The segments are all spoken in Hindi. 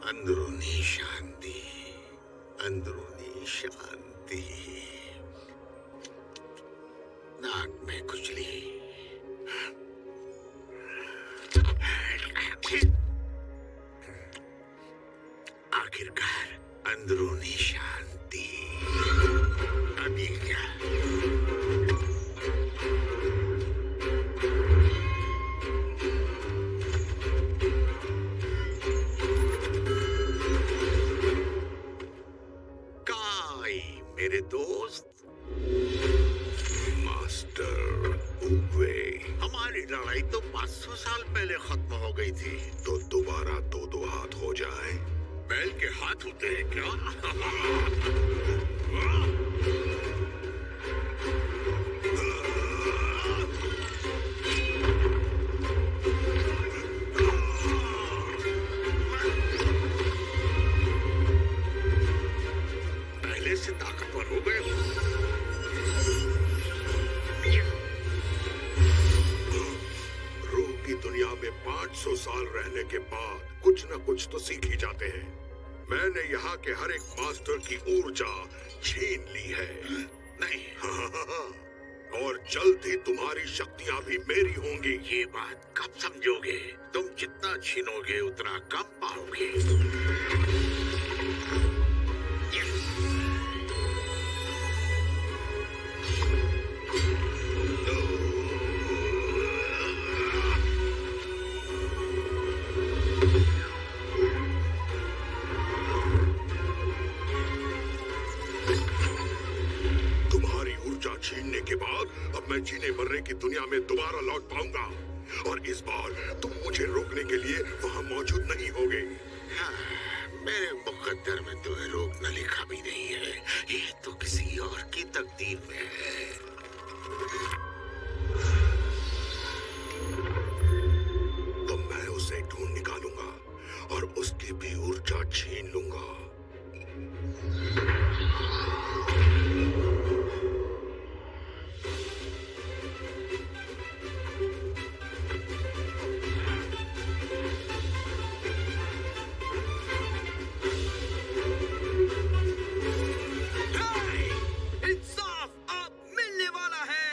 अंदरूनी शांति, अंदरूनी शांति। नाक में खुजली, आखिरकार अंदरूनी शांति। अभी क्या? काई मेरे दोस्त। मास्टर उवे, हमारी लड़ाई तो 500 साल पहले खत्म हो गई थी। तो दोबारा दो हाथ हो जाए। बैल के हाथ होते हैं क्या? पहले से ताकतवर हो गए। रूह की दुनिया में 500 साल रहने के बाद कुछ न कुछ तो सीख ही जाते हैं। मैंने यहाँ के हर एक मास्टर की ऊर्जा छीन ली है। नहीं, और जल्द ही तुम्हारी शक्तियाँ भी मेरी होंगी। ये बात कब समझोगे? तुम जितना छीनोगे उतना कम पाओगे। तुम्हारी ऊर्जा छीनने के बाद अब मैं जीने मरने की दुनिया में दोबारा लौट पाऊंगा, और इस बार तुम मुझे रोकने के लिए वहाँ मौजूद नहीं होगे। हाँ, मेरे मुकद्दर में तुम्हें रोकना लिखा भी नहीं है। ये तो किसी और की तकदीर में है। तो मैं उसे ढूंढ निकालूंगा और उसकी भी ऊर्जा छीन लूंगा। इंसाफ अब मिलने वाला है।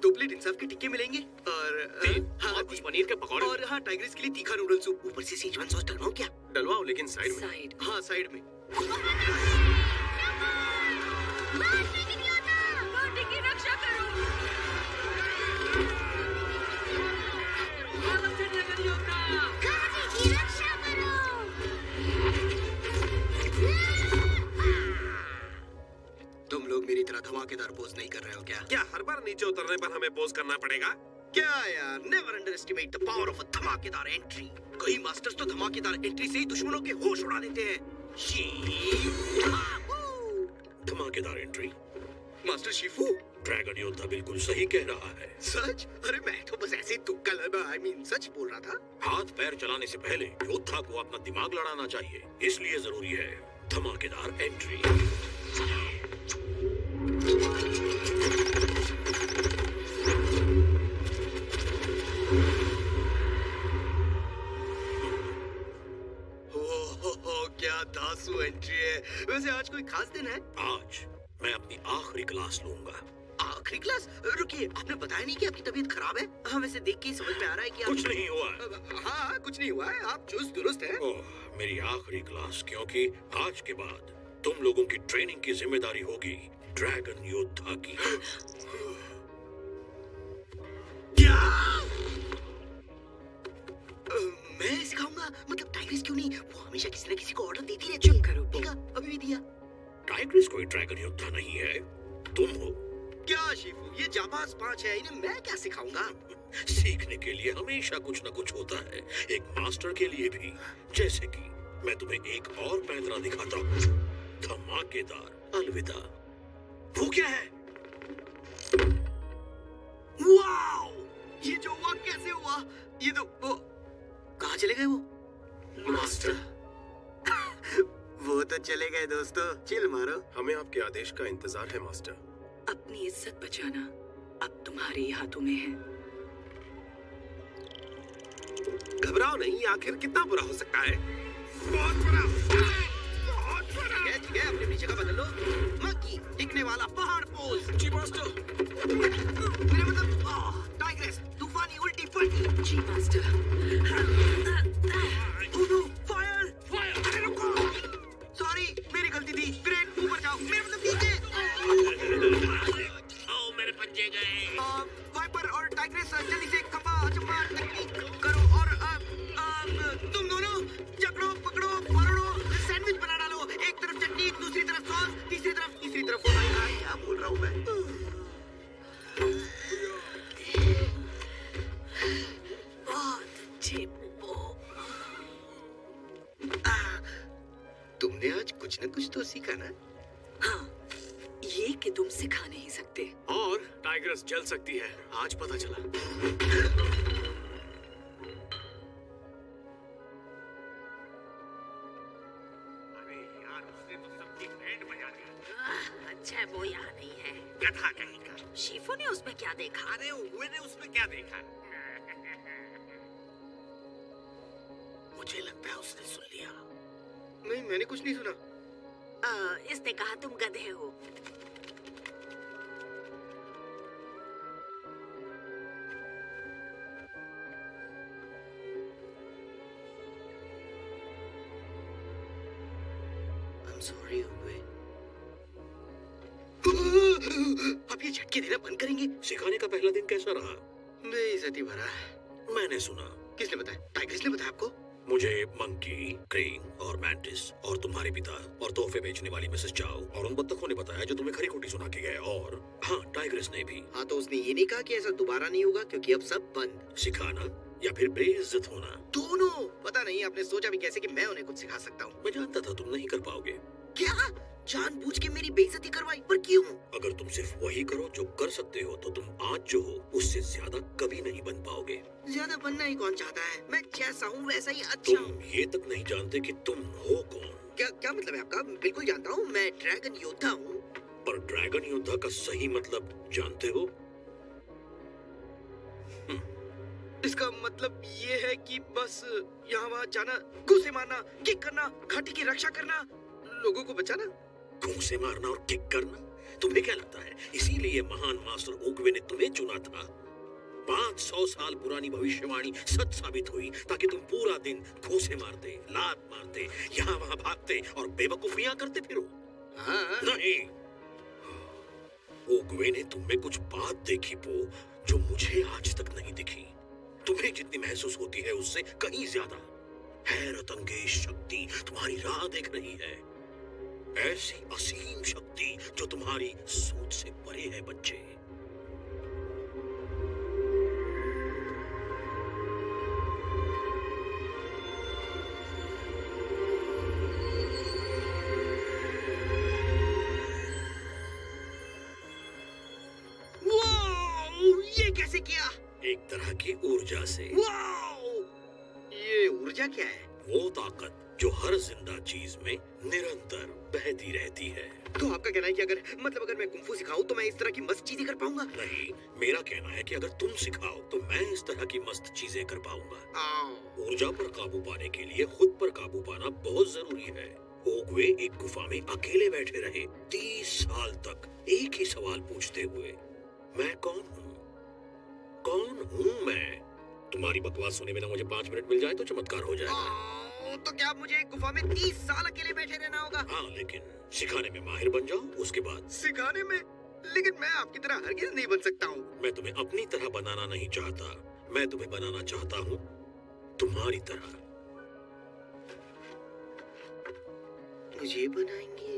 दो प्लेट इंसाफ के टिक्के मिलेंगे और और कुछ पनीर के पकौड़े और हाँ, टाइगर्स के लिए तीखा नूडल सूप, ऊपर से सीजवान सॉस डलवाऊं क्या? डलवाओ, लेकिन साइड में। साइड। हाँ, साइड में। रक्षा करो। की रक्षा करो। तुम लोग मेरी तरह धमाकेदार पोज नहीं कर रहे हो क्या? क्या हर बार नीचे उतरने पर हमें पोज करना पड़ेगा? क्या यार, never under estimate the power of a धमाकेदार एंट्री। कई मास्टर्स तो धमाकेदार एंट्री से ही दुश्मनों के होश उड़ा देते हैं। धमाकेदार एंट्री। मास्टर शिफू, ड्रैगन योद्धा बिल्कुल सही कह रहा है। सच? अरे मैं तो बस ऐसे तुक्का लगा, आई मीन सच बोल रहा था। हाथ पैर चलाने से पहले योद्धा को अपना दिमाग लड़ाना चाहिए, इसलिए जरूरी है धमाकेदार एंट्री। क्या धांसू एंट्री है। वैसे आज कोई खास दिन है? आज मैं अपनी आखिरी क्लास लूंगा। आखिरी क्लास? रुकिए, आपने बताया नहीं कि आपकी तबीयत खराब है? हाँ, वैसे देख के ही समझ में आ रहा है कि कुछ नहीं हुआ है। हाँ, कुछ नहीं हुआ है, आप चुस्त दुरुस्त हैं। ओह, मेरी आखिरी क्लास, क्योंकि आज के बाद तुम लोगों की ट्रेनिंग की जिम्मेदारी होगी ड्रैगन योद्धा की। क्या? मैं सिखाऊंगा? मतलब टाइग्रिस क्यों नहीं? वो हमेशा किसी न किसी को ऑर्डर देती रहती है। चुप करो। ठीक है, अभी भी दिया। टाइग्रिस कोई ड्रैगन योद्धा नहीं है, तुम हो। क्या शिफू, ये जाबाज पांच है, इन्हें मैं क्या सिखाऊंगा? सीखने के लिए हमेशा कुछ न कुछ होता है, एक मास्टर के लिए भी। जैसे कि मैं तुम्हें एक और पैंतरा दिखाता हूँ, धमाकेदार। अलविदा। वो क्या है? वाओ! ये जो हुआ कैसे हुआ? ये तो वो कहाँ चले गए वो? मास्टर, वो तो चले गए दोस्तों, चिल मारो। हमें आपके आदेश का इंतजार है मास्टर। अपनी इज्जत बचाना अब तुम्हारे ही हाथों में है। घबराओ नहीं, आखिर कितना बुरा हो सकता है? बहुत बड़ा, बहुत बड़ा। ठीक है, अपनी जगह बदल लो। मक्की टिकने वाला पहाड़ पोज। जी मास्टर। मेरा मतलब टाइग्रेस, तूफानी उल्टी पलटी। जी master. Oh no, fire! Fire! अरे रुको! सॉरी, मेरी गलती थी। ग्रेट, ऊपर जाओ। मेरा मतलब नीचे। ओ मेरे पंजे गए। वाइपर और टाइग्रेस जल्दी से खंबा अचंबा तकनीक करो और तुम दोनों जकड़ो पकड़ो पकड़ो सैंडविच बना डालो। एक तरफ चटनी, दूसरी तरफ सॉस, तीसरी तरफ वो क्या बोल रहा हूँ मैं? बहुत अच्छे वो। तुमने आज कुछ न कुछ तो सीखा ना? हाँ, ये कि तुम सिखा नहीं सकते। और टाइग्रेस जल सकती है, आज पता चला। अच्छा वो यहाँ नहीं है। कथा कहीं का। शीफो ने उसमें क्या देखा? अरे हुए ने उसमें क्या देखा? मुझे लगता है उसने सुन लिया। नहीं, मैंने कुछ नहीं सुना। इसने कहा तुम गधे हो। I'm sorry, हुए। अब ये झटके देना बंद करेंगे? सिखाने का पहला दिन कैसा रहा? बेइज्जती भरा। मैंने सुना। किसने बताया? टाइग्रिस ने बताया आपको? मुझे मंकी, क्रेन और मैंटिस और तुम्हारे पिता और तोहफे बेचने वाली मिसेस चाओ और उन बत्तखों ने बताया जो तुम्हें खरी खोटी सुना के गए। और हाँ, टाइग्रिस ने भी। हाँ, तो उसने ये नहीं कहा कि ऐसा दोबारा नहीं होगा क्योंकि अब सब बंद। सिखाना या फिर बेइज्जत होना? दोनों। पता नहीं आपने सोचा भी कैसे कि मैं उन्हें कुछ सिखा सकता हूँ। मैं जानता था तुम नहीं कर पाओगे। क्या? जानबूझ के मेरी बेइज्जती करवाई? पर क्यों? अगर तुम सिर्फ वही करो जो कर सकते हो तो तुम आज जो हो उससे ज्यादा कभी नहीं बन पाओगे। ज्यादा बनना ही कौन चाहता है? मैं जैसा हूँ वैसा ही अच्छा तुम हूँ। ये तक नहीं जानते कि तुम हो कौन। क्या मतलब है आपका? बिल्कुल जानता हूँ, मैं ड्रैगन योद्धा हूँ। पर ड्रैगन योद्धा का सही मतलब जानते हो? इसका मतलब ये है कि बस यहाँ वहाँ जाना, घुसे मारना, किक करना, घाटी की रक्षा करना, लोगों को बचाना। घूंसे मारना और किक करना? तुम्हें क्या लगता है इसीलिए महान मास्टर ओकवे ने तुम्हें चुना था? 500 साल पुरानी भविष्यवाणी सच साबित हुई ताकि तुम पूरा दिन घूंसे मारते, लात मारते, यहाँ वहाँ भागते और बेवकूफियां करते फिरो। हाँ। नहीं, ओकवे ने तुम में कुछ बात देखी पो जो मुझे आज तक नहीं दिखी। तुम्हें जितनी महसूस होती है उससे कहीं ज्यादा हैरत अंगेज शक्ति तुम्हारी राह देख रही है। ऐसी असीम शक्ति जो तुम्हारी सोच से परे है बच्चे। वाओ! ये कैसे किया? एक तरह की ऊर्जा से। वाओ! ये ऊर्जा क्या है? वो ताकत जो हर जिंदा चीज में निरंतर बहती रहती है। तो आपका कहना है कि अगर मैं कुंफू सिखाऊं तो मैं इस तरह की मस्त चीजें कर पाऊंगा? नहीं, मेरा कहना है कि अगर तुम सिखाओ तो मैं इस तरह की मस्त चीजें कर पाऊंगा। ऊर्जा पर काबू पाने के लिए खुद पर काबू पाना बहुत जरूरी है। ओकवे एक गुफा में अकेले बैठे रहे 30 साल तक एक ही सवाल पूछते हुए, मैं कौन हूँ? कौन हूँ मैं? तुम्हारी बकवास सुने बिना मुझे 5 मिनट मिल जाए तो चमत्कार हो जाएगा। तो क्या मुझे गुफा में 30 साल अकेले बैठे रहना होगा? हाँ, लेकिन सिखाने में माहिर बन जाओ, उसके बाद सिखाने में? लेकिन मैं आपकी तरह हरगिज नहीं बन सकता हूँ। मैं तुम्हें अपनी तरह बनाना नहीं चाहता, मैं तुम्हें बनाना चाहता हूँ तुम्हारी तरह। मुझे बनाएंगे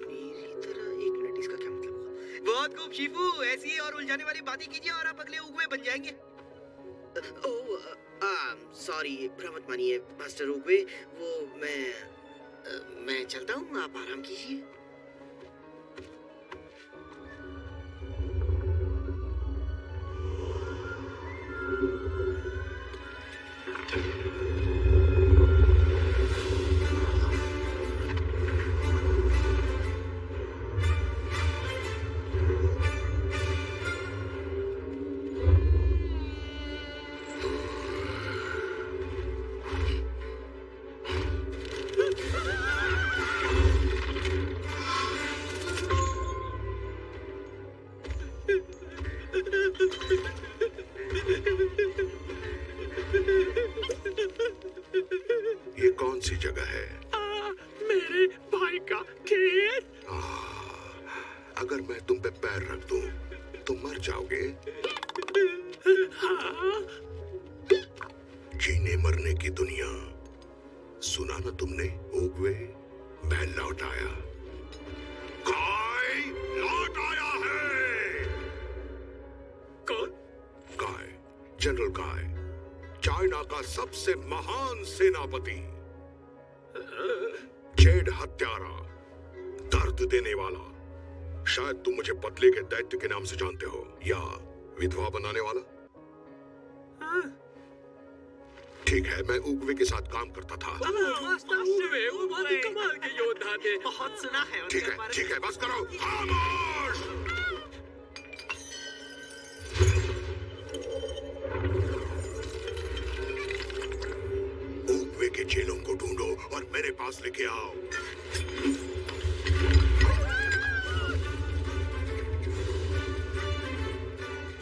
मेरी तरह? एक मिनट, इसका क्या मतलब हुआ? बहुत खूब शिफू, ऐसी और उलझाने वाली बातें कीजिए और आप अगले उगवे बन जाएंगे। सॉरी, बुरा मत मानिए मास्टर उगवे, वो मैं चलता हूँ, आप आराम कीजिए। ये कौन सी जगह है? मेरे भाई का खेत। अगर मैं तुम पे पैर रख दूं, तो मर जाओगे। जीने मरने की दुनिया, सुना ना तुमने ओगवे? मैं लौट आया। काय लौट आया है। कौन? काय, जनरल काय, चाइना का सबसे महान सेनापति, जेड हत्यारा, दर्द देने वाला। शायद तुम मुझे बदले के दैत्य के नाम से जानते हो, या विधवा बनाने वाला। ठीक है, मैं उगवे के साथ काम करता था। वो बहुत ही कमाल के योद्धा थे। बहुत सुना है उनके ठीक है, बारे ठीक है, बस करो। खामोश! उगवे के चेलों को ढूंढो और मेरे पास लेके आओ।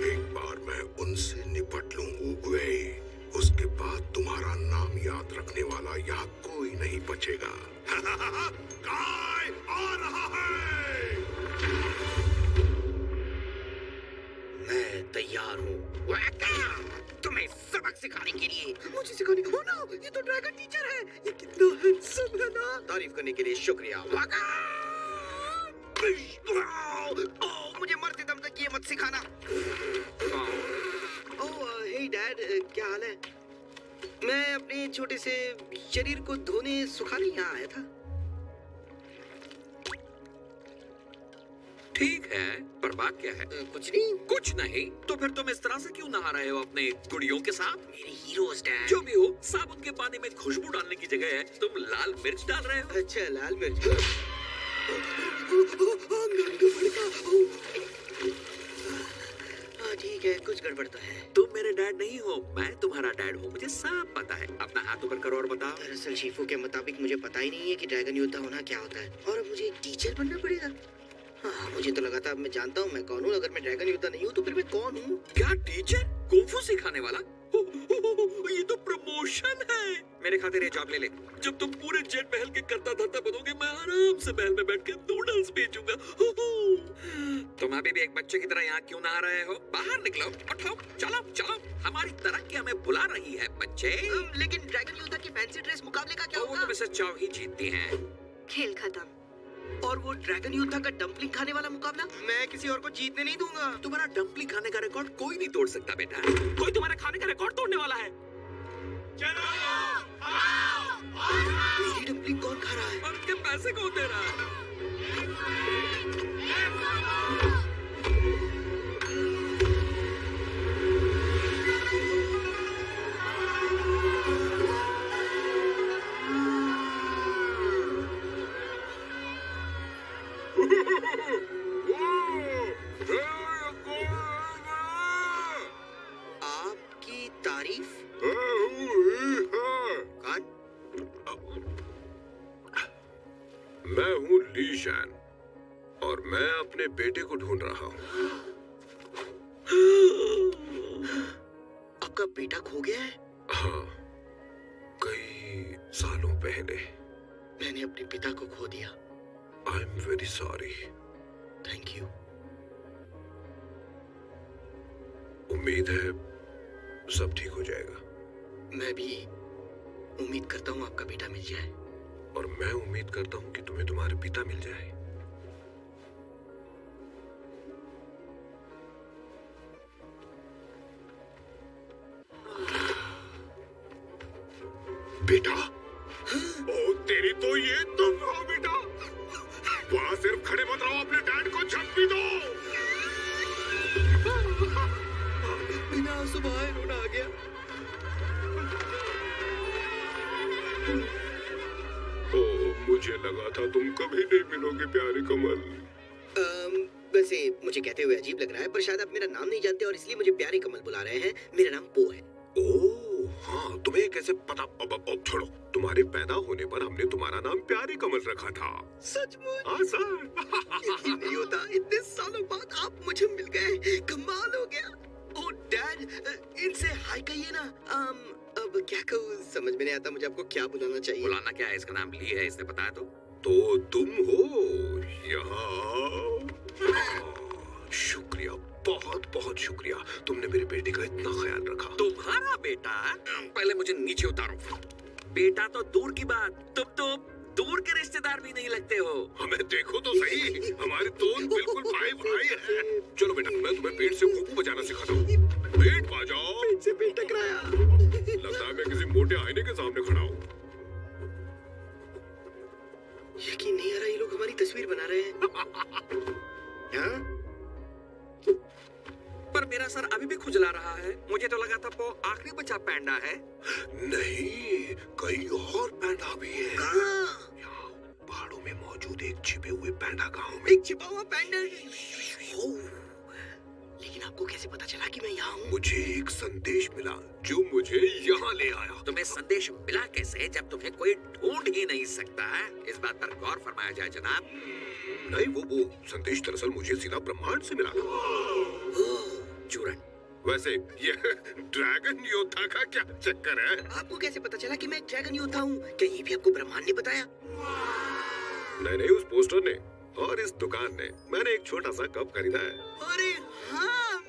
एक बार मैं उनसे निपट लूं उगवे, उसके बाद तुम्हारा नाम याद रखने वाला यहाँ कोई नहीं बचेगा। काय आ रहा है। मैं तैयार हूँ तुम्हें सबक सिखाने के लिए। मुझे सिखाने? ओह नो, ये तो ड्रैगन टीचर है। ये कितना हैंडसम है ना। तारीफ करने के लिए शुक्रिया। ओह, मुझे मरते दम तक ये मत सिखाना। ओह हे डैड, क्या हाल है? मैं अपने छोटे से शरीर को धोने सुखाने यहाँ आया था। ठीक है, पर बात क्या है? कुछ नहीं। कुछ नहीं? तो फिर तुम इस तरह से क्यों नहा रहे हो अपने गुड़ियों के साथ? मेरे हीरोज डैड। जो भी हो, साबुन के पानी में खुशबू डालने की जगह है तुम लाल मिर्च डाल रहे हो। अच्छा, लाल मिर्च। ठीक है, कुछ गड़बड़ तो है। तुम मेरे डैड नहीं हो, मैं तुम्हारा डैड हूँ, मुझे सब पता है। अपना हाथ ऊपर करो और बताओ। दरअसल शिफू के मुताबिक मुझे पता ही नहीं है कि ड्रैगन योद्धा होना क्या होता है, और अब मुझे एक टीचर बनना पड़ेगा। हाँ, मुझे तो लगा था अब मैं जानता हूँ मैं कौन हूँ। अगर मैं ड्रैगन योद्धा नहीं हूँ तो फिर मैं कौन हूँ? क्या टीचर? कुंफू सिखाने वाला? ये तो प्रमोशन है। मेरे खातिर ये जॉब ले ले। जब तुम पूरे जेट महल के करता धरता बनोगे, मैं आराम से महल में बैठ के नूडल्स बेचूंगा। तुम अभी भी एक बच्चे की तरह यहाँ क्यों नहा रहे हो? बाहर निकलो, उठो, चलो चलो, हमारी तरक्की हमें बुला रही है बच्चे। लेकिन ड्रैगन योद्धा की फैंसी ड्रेस मुकाबले का क्या वो होगा? तो मिसेस चाओ ही जीतती हैं। खेल खत्म। और वो ड्रैगन योद्धा का डंपलिंग खाने वाला मुकाबला? मैं किसी और को जीतने नहीं दूंगा। तुम्हारा डंपलिंग खाने का रिकॉर्ड कोई नहीं तोड़ सकता बेटा। कोई तुम्हारे खाने का रिकॉर्ड तोड़ने वाला है। मेरी डंपलिंग कौन खा रहा है? और उनके पैसे कौन दे रहा है? आपकी तारीफ? कौन? मैं हूँ ली शैन, और मैं अपने बेटे को ढूंढ रहा हूँ। आपका बेटा खो गया है? हाँ, कई सालों पहले। मैंने अपने पिता को खो दिया। I am very sorry. Thank you. उम्मीद है सब ठीक हो जाएगा। मैं भी उम्मीद करता हूँ आपका बेटा मिल जाए। और मैं उम्मीद करता हूँ कि तुम्हें तुम्हारे पिता मिल जाए। बेटा, ओ तेरी तो ये तुम हो बेटा। वहां सिर्फ खड़े मत रहो, अपने डैड को झपकी दो। बिना आंसू बहाए रोना आ गया। ओ, मुझे लगा था तुम कभी नहीं मिलोगे प्यारे कमल। वैसे मुझे कहते हुए अजीब लग रहा है, पर शायद आप मेरा नाम नहीं जानते और इसलिए मुझे प्यारे कमल बुला रहे हैं। मेरा नाम पो है। ओह हाँ, तुम्हें कैसे पता? अब छोड़ो, तुम्हारे पैदा होने पर हमने तुम्हारा नाम प्यारे कमल रखा था। सचमुच? हाँ सर। यकीन नहीं होता, इतने सालों बाद आप मुझे मिल गए। कमाल हो गया। ओह डैड, इनसे हाय कहिए ना। अब क्या कहूँ, समझ में नहीं आता मुझे आपको क्या बुलाना चाहिए। बुलाना क्या है, इसका नाम ली है, इसने बताया तो तुम हो यहाँ। शुक्रिया, बहुत बहुत शुक्रिया, तुमने मेरे बेटे का इतना ख्याल रखा। तुम्हारा बेटा? पहले मुझे नीचे उतारो। बेटा तो दूर की बात, तुम तो दूर के रिश्तेदार भी नहीं लगते हो। हमें देखो तो सही, हमारे दोस्त बिल्कुल भाई भाई हैं। चलो बेटा, मैं तुम्हें पेट से फूफू बजाना सिखाता हूँ। पेट बजाओ। पेट से पेट टकराया। लगता है मैं किसी मोटे आईने के सामने खड़ा हूँ। यकीन नहीं आ रहा, ये लोग हमारी तस्वीर बना रहे हैं। हाँ? पर मेरा सर अभी भी खुजला रहा है। मुझे तो लगा था वो आखिरी बचा पैंडा है। नहीं, कई और पैंडा भी है। कहाँ? यहाँ पहाड़ों में मौजूद एक छिपे हुए पैंडा गांव में। एक छिपा हुआ पैंडा? लेकिन आपको कैसे पता चला कि मैं यहाँ हूँ? मुझे एक संदेश मिला जो मुझे यहाँ ले आया। तुम्हें संदेश मिला कैसे जब तुम्हें कोई ढूंढ ही नहीं सकता है? इस बात पर गौर फरमाया जाए जनाब। नहीं, वो संदेश दरअसल मुझे सीधा ब्रह्मांड से मिला था। चूरन, वैसे ये ड्रैगन योद्धा का क्या चक्कर है? आपको कैसे पता चला कि मैं एक ड्रैगन योद्धा हूँ? क्या ये भी आपको ब्रह्मांड ने बताया? नहीं, उस पोस्टर ने और इस दुकान ने। मैंने एक छोटा सा कप खरीदा है। अरे हाँ,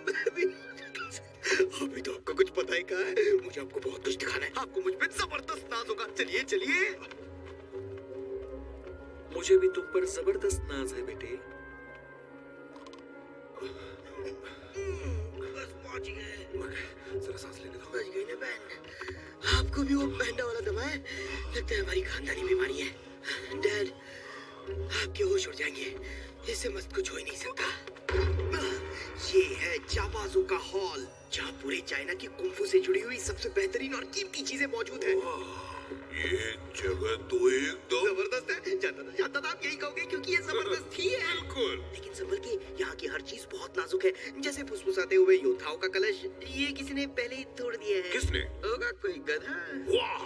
अभी तो आपका कुछ पता ही कहाँ है। मुझे आपको बहुत कुछ दिखाना है। आपको मुझ पे जबरदस्त नाज होगा। चलिए चलिए। मुझे भी तुम पर जबरदस्त नाज है बेटे। बस पहुंच गए। जरा सांस लेने दो। बच गई ना बहन। आपको भी वो पैंडा वाला दमा है? लगता है हमारी खानदानी बीमारी है। डैड, आपके होश उड़ जाएंगे। इससे मस्त कुछ हो ही नहीं सकता। ये है जाबाजों का हॉल, जहाँ पूरे चाइना की कुंफू से जुड़ी हुई सबसे बेहतरीन और कीमती चीजें मौजूद हैं। ये जगह तो एकदम जबरदस्त है। जानता था आप यही कहोगे, क्योंकि ये जबरदस्त ही है। बिल्कुल। लेकिन संभल के, यहाँ की हर चीज बहुत नाजुक है। जैसे फुसफुसाते हुए योद्धाओं का कलश, ये किसी ने पहले ही तोड़ दिया है। किसने? होगा कोई गधा। वाह,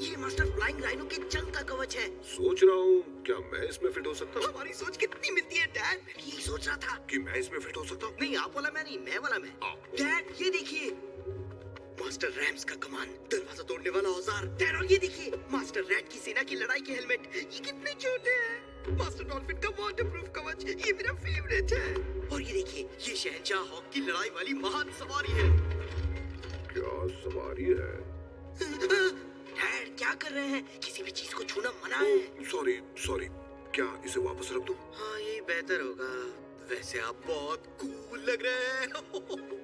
ये मास्टर फ्लाइंग राइनो के जंग का कवच है। सोच रहा हूँ क्या मैं इसमें फिट हो सकता हूँ? हमारी सोच कितनी मिलती है डैड। मैं भी यही सोच रहा था। कि मैं इसमें फिट हो सकता हूँ? नहीं, आप वाला मैं नहीं, मैं वाला मैं। डैड ये देखिए, मास्टर रैम्स का कमान, दरवाजा तोड़ने वाला औजार। डैड और ये देखिए, मास्टर रैट की सेना की लड़ाई के हेलमेट। ये कितने छोटे हैं। मास्टर डॉल्फिन का वाटरप्रूफ कवच, ये मेरा फेवरेट है। और ये देखिए, ये शहंशाह हॉक की लड़ाई वाली महान सवारी है। क्या सवारी है? डैड क्या कर रहे हैं? किसी भी चीज को छूना मना है। सॉरी, क्या इसे वापस रख दूं? हाँ, ये बेहतर होगा। वैसे आप बहुत कूल लग रहे हैं।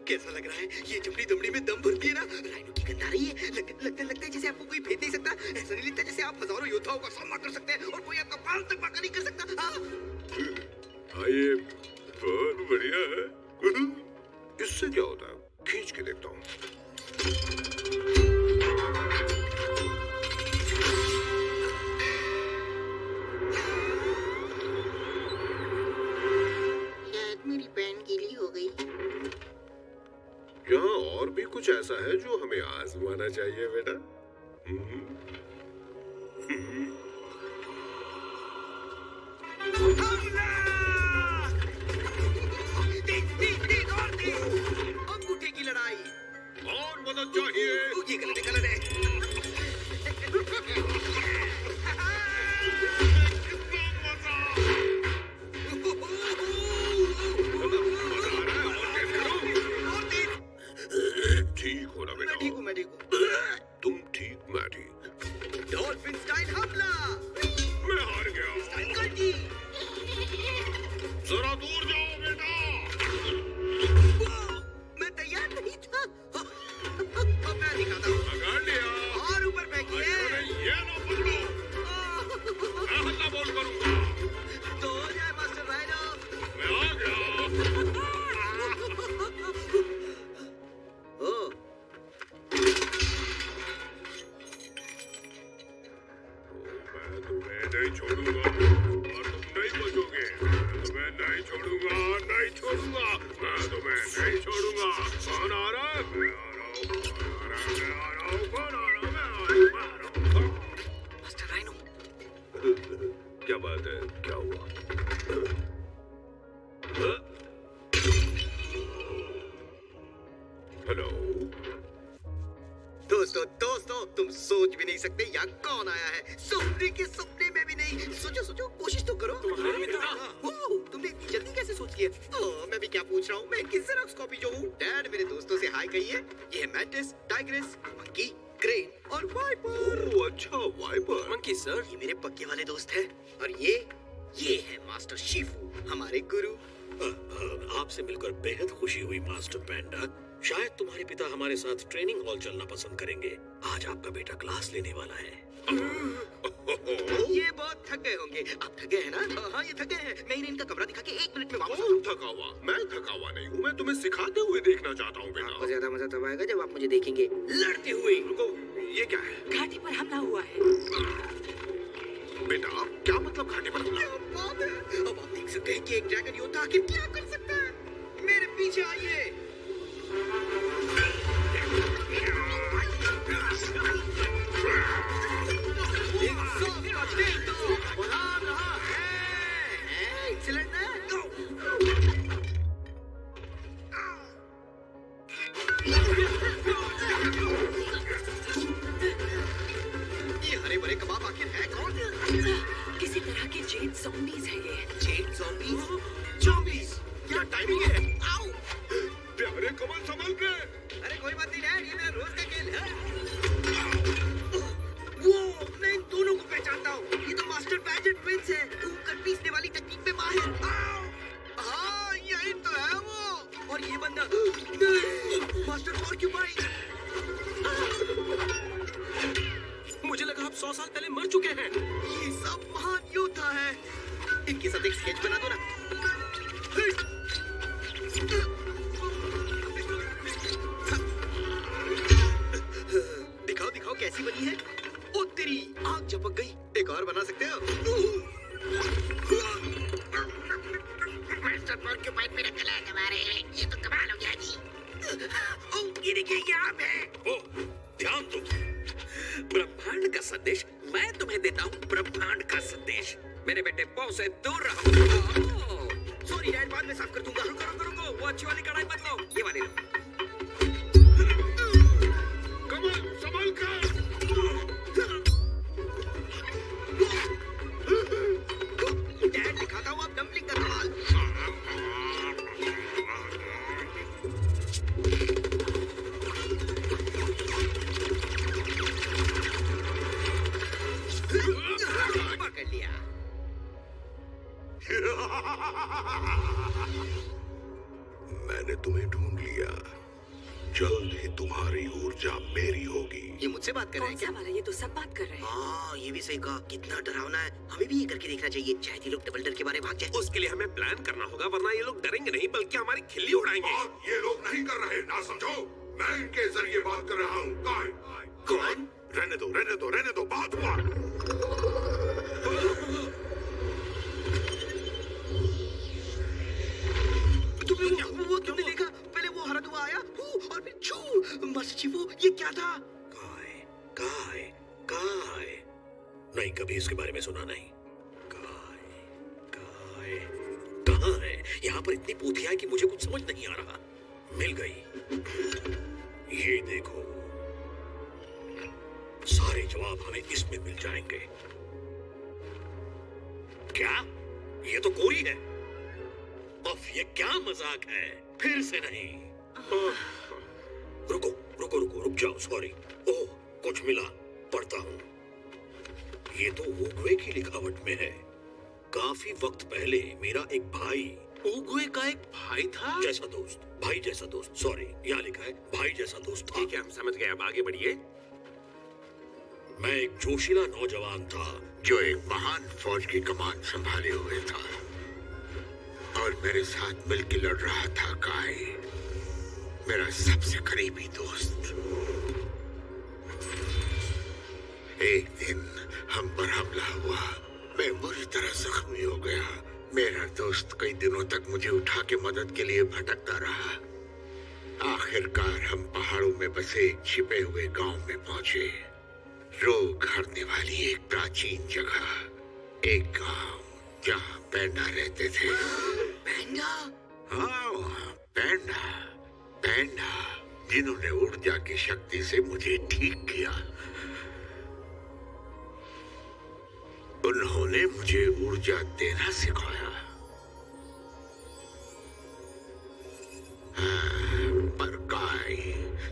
कैसा लग रहा है? ये चमड़ी दमड़ी में दम भरती है ना। राइनो की गंध आ रही है। लगता है जैसे आपको कोई भेद नहीं सकता। ऐसा नहीं लगता जैसे आप हजारों योद्धाओं का सामना कर सकते हैं और कोई आपका पाल तक बाका नहीं कर सकता। हाँ, ये बहुत बढ़िया है। इससे क्या होता है? खींच के देखता हूँ। मेरी पैन गीली हो गई। यहाँ और भी कुछ ऐसा है जो हमें आजमाना चाहिए बेटा। अंगूठे की लड़ाई। और मदद चाहिए। ये गलत है। ठीक हो ना बेटा? मैं ठीक हूँ, मैं ठीक हूँ। तुम ठीक, मैं ठीक। डॉल्फिन स्टाइल हमला। मैं हार गया। स्टाइल गंजी। जरा दूर जाओ बेटा। मैं तैयार नहीं था। अब मैं दिखाता हूँ। पकड़ लिया। और ऊपर फेंकिए। अरे ये ना पकड़ो। मैं हल्ला बोल करूंगा। तो हो जाए मास्टर राइनो। मैं आ गया। ओ, मैं तुम्हें नहीं छोड़ूंगा और तुम नहीं बचोगे। मैं तुम्हें नहीं छोड़ूंगा, नहीं छोड़ूंगा। मैं तुम्हें नहीं छोड़ूंगा। कौन आ रहा है? मैं आ रहा हूँ, कौन आ रहा है? मैं आ रहा हूँ, कौन आ रहा है? मैं आ रहा हूँ। Master rhino. क्या बात है? क्या हुआ? हेलो। दोस्तों, तुम सोच भी नहीं सकते यहाँ कौन आया है। सपने के सपने में भी नहीं। सोचो, कोशिश तो करो। तुमने इतनी जल्दी कैसे सोच लिया? मैं भी क्या पूछ रहा हूँ। मैं किस जेरॉक्स कॉपी जो हूँ। डैड, मेरे दोस्तों से हाय कहिए। ये है मैंटिस, टाइग्रेस, मंकी, क्रेन और वाइपर। ओह अच्छा, वाइपर। मंकी सर, ये मेरे पक्के वाले दोस्त हैं। और ये है मास्टर शिफू, हमारे गुरु। आपसे मिलकर बेहद खुशी हुई मास्टर पैंडा। शायद तुम्हारे पिता हमारे साथ ट्रेनिंग हॉल चलना पसंद करेंगे। आज आपका बेटा क्लास लेने वाला है। ये बहुत थक गए होंगे। आप थक गए हैं ना? हाँ, ये थक गए हैं। मैं इन्हें इनका कमरा दिखा के 1 मिनट में वापस कौन थका हुआ? मैं थका हुआ नहीं हूँ। मैं तुम्हें सिखाते हुए देखना चाहता हूँ बेटा। आपको ज्यादा मजा तब आएगा जब आप मुझे देखेंगे लड़ते हुए। रुको, ये क्या है? घाटी पर हमला हुआ है। बेटा, क्या मतलब घाटी पर हमला? क्या बात है! अब आप देख सकते हैं कि एक ड्रैगन योद्धा आखिर क्या कर सकता है। मेरे पीछे आइए। एक्सीलेंट है। ये हरे भरे कबाब आखिर है कौन? किसी तरह के जेन ज़ॉम्बीज़ है ये। Chain zombies. क्या टाइमिंग है? आओ। प्यारे कमल, संभल के। अरे कोई बात नहीं डैड, ये मेरा रोज का खेल है। वो, मैं इन दोनों को पहचानता हूँ। ये तो मास्टर पैजेंट ट्विंस है। कूदकर पीसने वाली तकनीक में माहिर। आओ। हाँ, यही तो है वो। और ये बंदा नहीं, मास्टर पॉर्क्यूपाइन। मुझे लगा आप 100 साल पहले मर चुके हैं। ये सब महान योद्धा है। इनके साथ एक स्केच बना दो ना। दिखाओ कैसी बनी है। ओ तेरी आंख झपक गई। एक और बना सकते हो? मास्टर पॉर्क्यूपाइन मेरा गला दबा रहे हैं। ये तो कमाल हो गया जी। ओ, ये देखिए, ये आप है। ओ, ध्यान दो। ब्रह्मांड का संदेश मैं तुम्हें देता हूँ। ब्रह्मांड का संदेश। मेरे बेटे पौ से दूर रहो। सॉरी डैड, बाद में साफ कर दूंगा। रुको, वो अच्छी वाली कढ़ाई मत लो, ये वाली लो। कमल, संभल कर। डैड, दिखाता हूँ आप डम्पलिंग का कमाल। पकड़ लिया। मैंने तुम्हें ढूंढ लिया। जल्द ही तुम्हारी ऊर्जा मेरी होगी। ये मुझसे बात कर रहे कौन हैं सा क्या? वाला? ये तो सब बात कर रहे हैं। हाँ, ये भी सही कहा। कितना डरावना है। हमें भी ये करके देखना चाहिए। शायद ये लोग डबल डर के बारे भाग जाए। उसके लिए हमें प्लान करना होगा, वरना ये लोग डरेंगे नहीं बल्कि हमारी खिल्ली उड़ाएंगे। बात ये लोग नहीं कर रहे, ना समझो। मैं इनके जरिए बात कर रहा हूँ। कौन? रहने दो, बात हुआ। तुमने देखा? पहले वो हरा धुआं आया और फिर छू। मास्टर शिफू, ये क्या था? काय नहीं, कभी इसके बारे में सुना नहीं। काय कहाँ है? यहाँ पर इतनी पूथियां है कि मुझे कुछ समझ नहीं आ रहा। मिल गई। ये देखो, सारे सारे जवाब हमें इसमें मिल जाएंगे। क्या? ये तो कोरी है। अब ये क्या मजाक है? फिर से नहीं। रुको रुको रुको, रुक जाओ। सॉरी। ओह, कुछ मिला, पढ़ता हूँ। ये तो उगवे की लिखावट में है। काफी वक्त पहले मेरा एक भाई, उगवे का एक भाई था? जैसा दोस्त, भाई जैसा दोस्त, सॉरी, यहाँ लिखा है भाई जैसा दोस्त था। ठीक है, हम समझ गए, अब आगे बढ़िए। मैं एक जोशीला नौजवान था जो एक महान फौज की कमान संभाले हुए था, और मेरे साथ मिलकर लड़ रहा था काय, मेरा सबसे करीबी दोस्त। एक दिन हम पर हमला हुआ। मैं बुरी तरह जख्मी हो गया। मेरा दोस्त कई दिनों तक मुझे उठा के मदद के लिए भटकता रहा। आखिरकार हम पहाड़ों में बसे एक छिपे हुए गांव में पहुंचे। रोग हरने वाली एक प्राचीन जगह, एक गांव जहां पैंडा रहते थे। पैंडा? हाँ, पैंडा। पैंडा जिन्होंने ऊर्जा की शक्ति से मुझे ठीक किया। उन्होंने मुझे ऊर्जा देना सिखाया। पर काय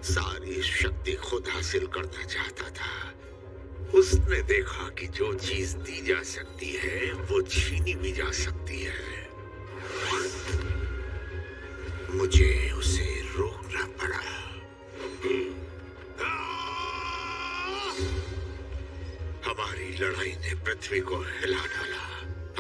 सारी शक्ति खुद हासिल करना चाहता था। उसने देखा कि जो चीज दी जा सकती है वो छीनी भी जा सकती है। मुझे उसे रोकना पड़ा। हमारी लड़ाई ने पृथ्वी को हिला डाला।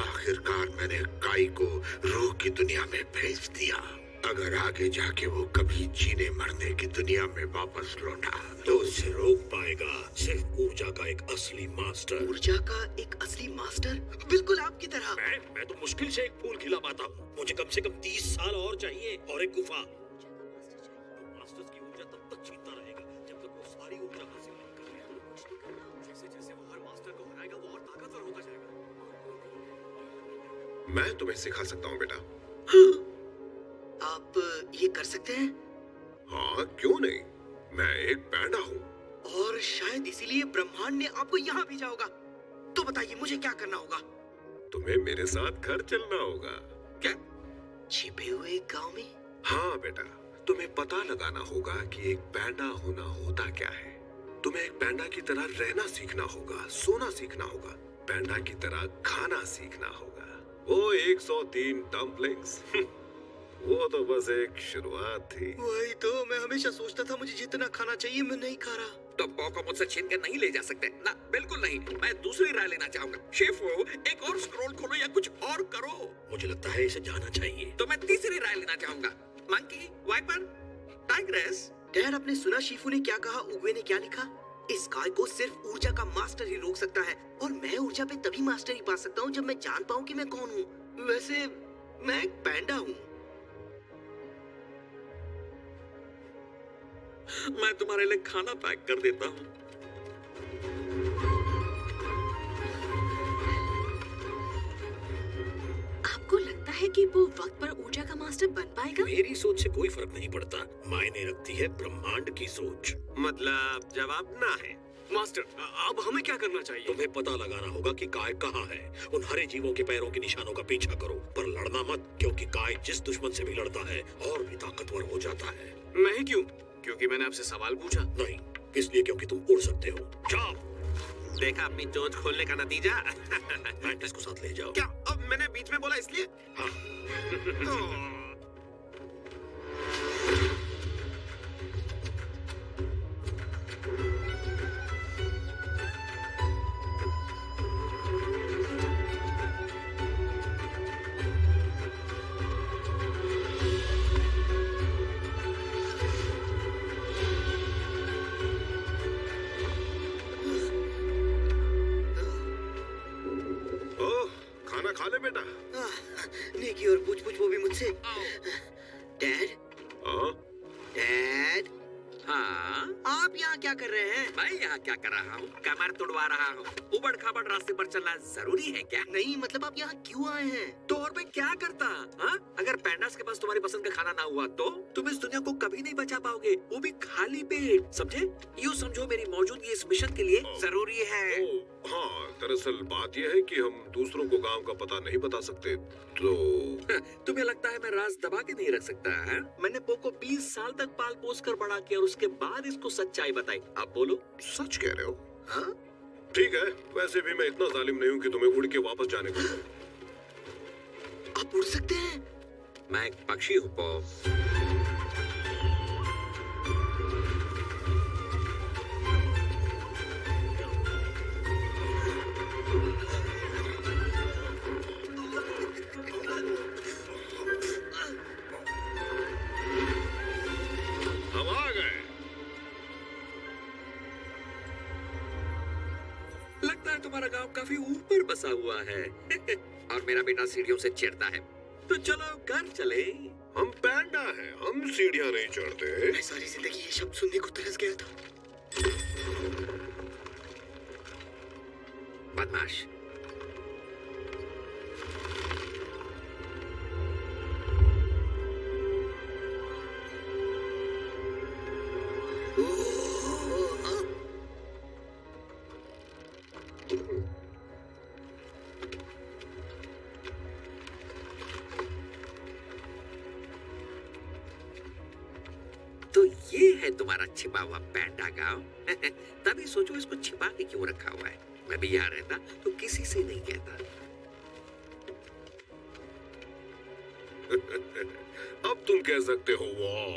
आखिरकार मैंने काई को रूह की दुनिया में भेज दिया। अगर आगे जाके वो कभी जीने मरने की दुनिया में वापस लौटा तो उसे रोक पाएगा सिर्फ ऊर्जा का एक असली मास्टर। ऊर्जा का एक असली मास्टर? बिल्कुल आपकी तरह। मैं तो मुश्किल से एक फूल खिला पाता हूँ। मुझे कम से कम 30 साल और चाहिए, और एक गुफा। तो मास्टर्स की ऊर्जा तब तक छीनता रहेगा जब तक वो सारी ऊर्जा हासिल नहीं कर लेगा। जैसे जैसे वो हर मास्टर को हराएगा, वो और ताकतवर होता जाएगा। मैं तुम्हें सिखा सकता हूँ बेटा। आप ये कर सकते हैं? हाँ, क्यों नहीं। मैं एक पैंडा हूँ। और शायद इसीलिए ब्रह्मांड ने आपको यहाँ भेजा होगा। तो बताइए मुझे क्या करना होगा? तुम्हें मेरे साथ घर चलना होगा। क्या? छिपे हुए गांव में? हाँ बेटा, तुम्हें पता लगाना होगा कि एक पैंडा होना होता क्या है। तुम्हें एक पैंडा की तरह रहना सीखना होगा, सोना सीखना होगा, पैंडा की तरह खाना सीखना होगा। वो 103 डम्पलिंग्स वो तो बस एक शुरुआत थी। वही तो मैं हमेशा सोचता था, मुझे जितना खाना चाहिए मैं नहीं खा रहा। तो पौ को मुझसे छीन कर नहीं ले जा सकते ना, बिल्कुल नहीं। मैं दूसरी राय लेना चाहूंगा। शेफ हो, एक और स्क्रॉल खोलो या कुछ और करो। मुझे लगता है इसे जाना चाहिए। तो मैं तीसरी राय लेना चाहूंगा। Monkey, wiper, tigress. डैड, आपने सुना शीफू ने क्या कहा? उगवे ने क्या लिखा? इस गाय को सिर्फ ऊर्जा का मास्टर ही रोक सकता है, और मैं ऊर्जा पे तभी मास्टरी पा सकता हूँ जब मैं जान पाऊँ कि मैं कौन हूँ। वैसे मैं एक पैंडा हूँ। मैं तुम्हारे लिए खाना पैक कर देता हूँ। आपको लगता है कि वो वक्त पर ऊर्जा का मास्टर बन पाएगा? मेरी सोच से कोई फर्क नहीं पड़ता। मायने रखती है ब्रह्मांड की सोच। मतलब जवाब ना है। मास्टर, अब हमें क्या करना चाहिए? तुम्हें पता लगाना होगा कि काय कहाँ है। उन हरे जीवों के पैरों के निशानों का पीछा करो, पर लड़ना मत, क्योंकि काय जिस दुश्मन से भी लड़ता है और भी ताकतवर हो जाता है। मैं क्यों? क्योंकि मैंने आपसे सवाल पूछा? नहीं, इसलिए क्योंकि तुम उड़ सकते हो। जाओ। देखा अपनी चोंच खोलने का नतीजा? मैंटिस को साथ ले जाओ। क्या अब मैंने बीच में बोला इसलिए? हाँ। खा ले बेटा। नेकी और पूछ पूछ वो भी मुझसे। डैड, हाँ? डैड, हाँ? आप यहाँ क्या कर रहे हैं? मैं यहाँ क्या कर रहा हूँ? कमर तुड़वा रहा हूँ। उबड़ खाबड़ रास्ते पर चलना जरूरी है क्या? नहीं, मतलब आप यहाँ क्यों आए हैं? तो और मैं क्या करता? हाँ? अगर पैंडास के पास तुम्हारी पसंद का खाना ना हुआ तो तुम इस दुनिया को कभी नहीं बचा पाओगे, वो भी खाली पेट, समझे? यूँ समझो मेरी मौजूदगी इस मिशन के लिए जरूरी है। हाँ, दरअसल बात यह है कि हम दूसरों को गांव का पता नहीं बता सकते, तो तुम्हें लगता है मैं राज दबा के नहीं रख सकता है? मैंने पो को 20 साल तक पाल पोस कर बड़ा किया और उसके बाद इसको सच्चाई बताई। अब बोलो। सच कह रहे हो? हाँ? ठीक है, वैसे भी मैं इतना जालिम नहीं हूँ कि तुम्हें उड़ के वापस जाने को दूं। आप उड़ सकते हैं? मैं एक पक्षी हूँ पो। हम आ गए। लगता है तुम्हारा गांव काफी ऊपर बसा हुआ है और मेरा बेटा सीढ़ियों से चिढ़ता है, तो चलो घर चले। हम पैंडा हैं, हम सीढ़ियां नहीं चढ़ते। मैं सारी जिंदगी ये शब्द सुनने को तरस गया था। बदमाश। तो ये है तुम्हारा छिपा हुआ पैंडा गांव। तभी सोचो इसको छिपा के क्यों रखा हुआ है। मैं भी यहाँ रहता तो किसी से नहीं कहता। अब तुम कह सकते हो वाह।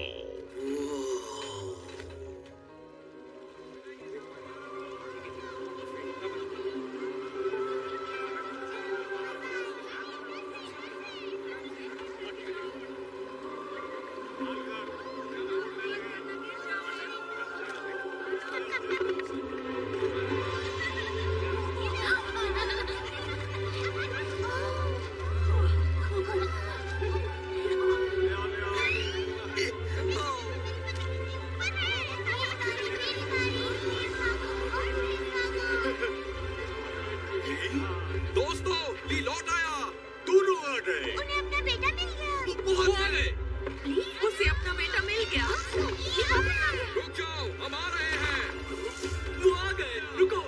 दोस्तों, ली लौट आया। दोनों आ गए। उन्हें अपना बेटा मिल गया। बहुत आ गए। उसे अपना बेटा मिल गया। रुक जाओ, हम आ रहे हैं। वो आ गए, रुको।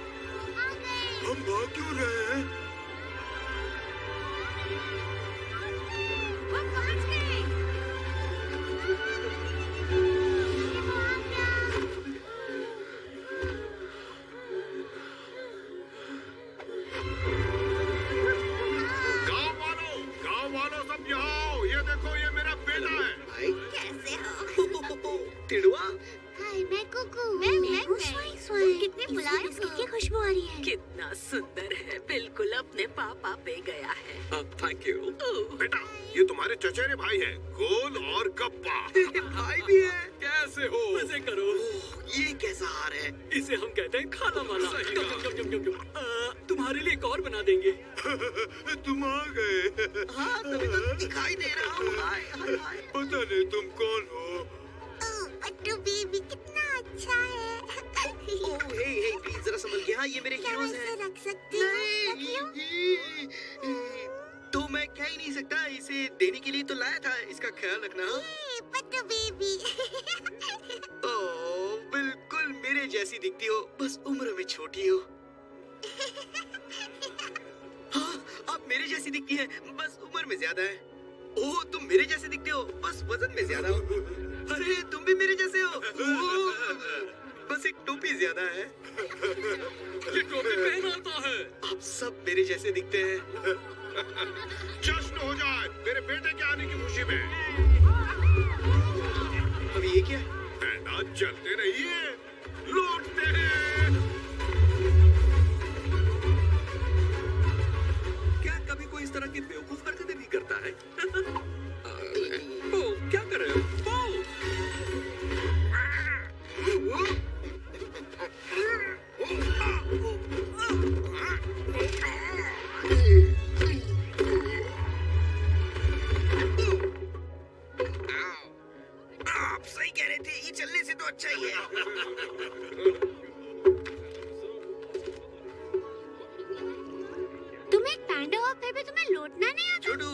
हम भाग क्यों रहे हैं? वो पहुंच गए। गांव वालों सब यहाँ आओ। ये देखो, ये मेरा बेटा है। भाई कैसे हो? तिड़वा, हाय, मैं कुकू। मैं हूँ स्वाई स्वाई। कितनी मुलायम, कितनी खुशबू आ रही है। कितना सुंदर है, बिल्कुल अपने पापा पे गया है। Thank you. बेटा, ये तुम्हारे चचेरे भाई हैं, गोल और गप्पा। भाई भी है। कैसे हो? मजे करो। ये कैसा हार है? इसे हम कहते हैं खाना वाला। तुम्हारे लिए एक और बना देंगे। तुम आ गए। हाँ, तभी तो दिखाई दे रहा हूँ। हाय हाय हाय। पता नहीं तुम कौन हो। अट्टू बेबी कितना अच्छा है। ओह, हे प्लीज जरा संभल के। हाँ, ये मेरे क्या मैं हीरोज इसे हैं। रख सकती हूँ? तो मैं कह ही नहीं सकता। इसे देने के लिए तो लाया था। इसका ख्याल रखना। पट्टू बेबी। ओह, बिल्कुल मेरे जैसी दिखती हो, बस उम्र में छोटी हो। हाँ, आप मेरे जैसी दिखती हैं, बस उम्र में ज्यादा है। ओह, तुम मेरे जैसे दिखते हो, बस वजन में ज्यादा हो। अरे, तुम भी मेरे जैसे हो। ओह, बस एक टोपी ज्यादा है। ये टोपी पहनाता है। आप सब मेरे जैसे दिखते हैं। जश्न हो जाए मेरे बेटे के आने की खुशी में। अब ये क्या? पैंडा, चलते रहिए, लौटते हैं। क्या कभी कोई इस तरह की बेवकूफ हरकतें भी करता है? ओ, क्या कर रहे हो? आप सही कह रहे थे, ये चलने से तो अच्छा ही है। तुम एक पैंडा हो, फिर भी तुम्हें लौटना नहीं आता। छोटू,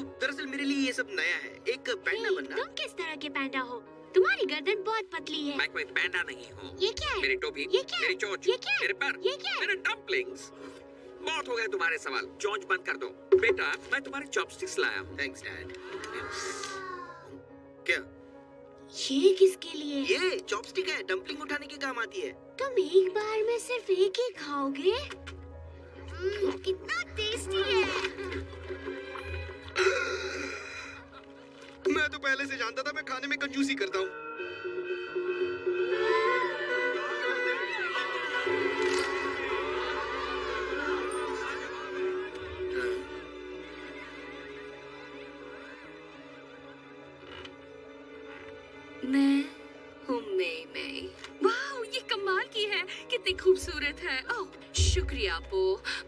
ये सब नया है। एक पैंडा बनना। तुम किस तरह के पैंडा हो? तुम्हारी गर्दन बहुत पतली है। मैं कोई पैंडा नहीं हूँ। ये क्या है? मेरी टोपी, ये क्या? मेरी चोंच, ये क्या? मेरे पैर, ये क्या? मेरे डम्पलिंग्स। बहुत हो गए तुम्हारे सवाल, चोंच बंद कर दो। बेटा, मैं तुम्हारे चॉपस्टिक्स लाया हूँ। Thanks dad. क्या? ये किसके लिए? ये चॉपस्टिक है, डम्पलिंग उठाने के काम आती है। तुम एक बार में सिर्फ एक ही खाओगे? कितना टेस्टी है। मैं तो पहले से जानता था मैं खाने में कंजूसी करता हूँ। मैं हूँ मैं। वाह, ये कमाल की है, कितनी खूबसूरत है। ओह, शुक्रिया पो,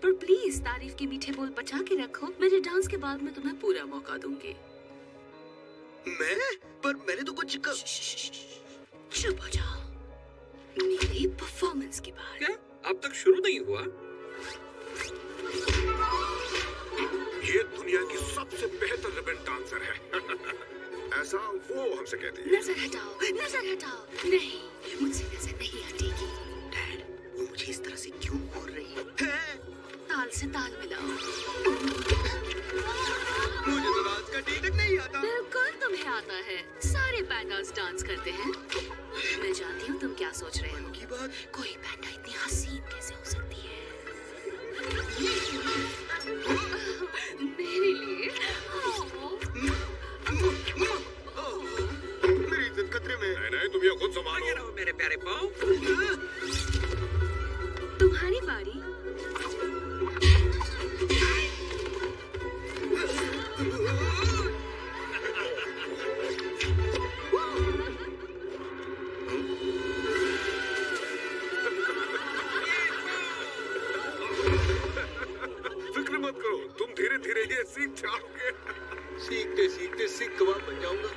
पर प्लीज तारीफ के मीठे बोल बचा के रखो। मेरे डांस के बाद मैं तुम्हें पूरा मौका दूंगी। पर मैंने तो कुछ चुप हो जाओ। मेरी परफॉर्मेंस की बात। क्या? अब तक शुरू नहीं हुआ? ये दुनिया की सबसे बेहतर रिबन डांसर है। ऐसा वो हमसे कहती है। नजर हटाओ, नजर हटाओ। नहीं, मुझसे नजर नहीं हटेगी। डैड, वो मुझे इस तरह से क्यों घूर रही है? ताल से ताल मिलाओ। मुझे तो डांस का ठीक नहीं आता। बिल्कुल तुम्हें आता है, सारे पैंडास डांस करते हैं। मैं जानती हूँ तुम क्या सोच रहे हो। की बात? कोई पैंडा इतनी हसीन कैसे हो सकती है? मेरे लिए मेरी इज्जत खतरे में। नहीं, तुम ये खुद आगे संभालो। रहो मेरे प्यारे पाँव। तुम्हारी बारी। फिक्र मत करो, तुम धीरे धीरे ये सीख जाओगे। सीखते सीखते सीख कबाब बन जाऊंगा।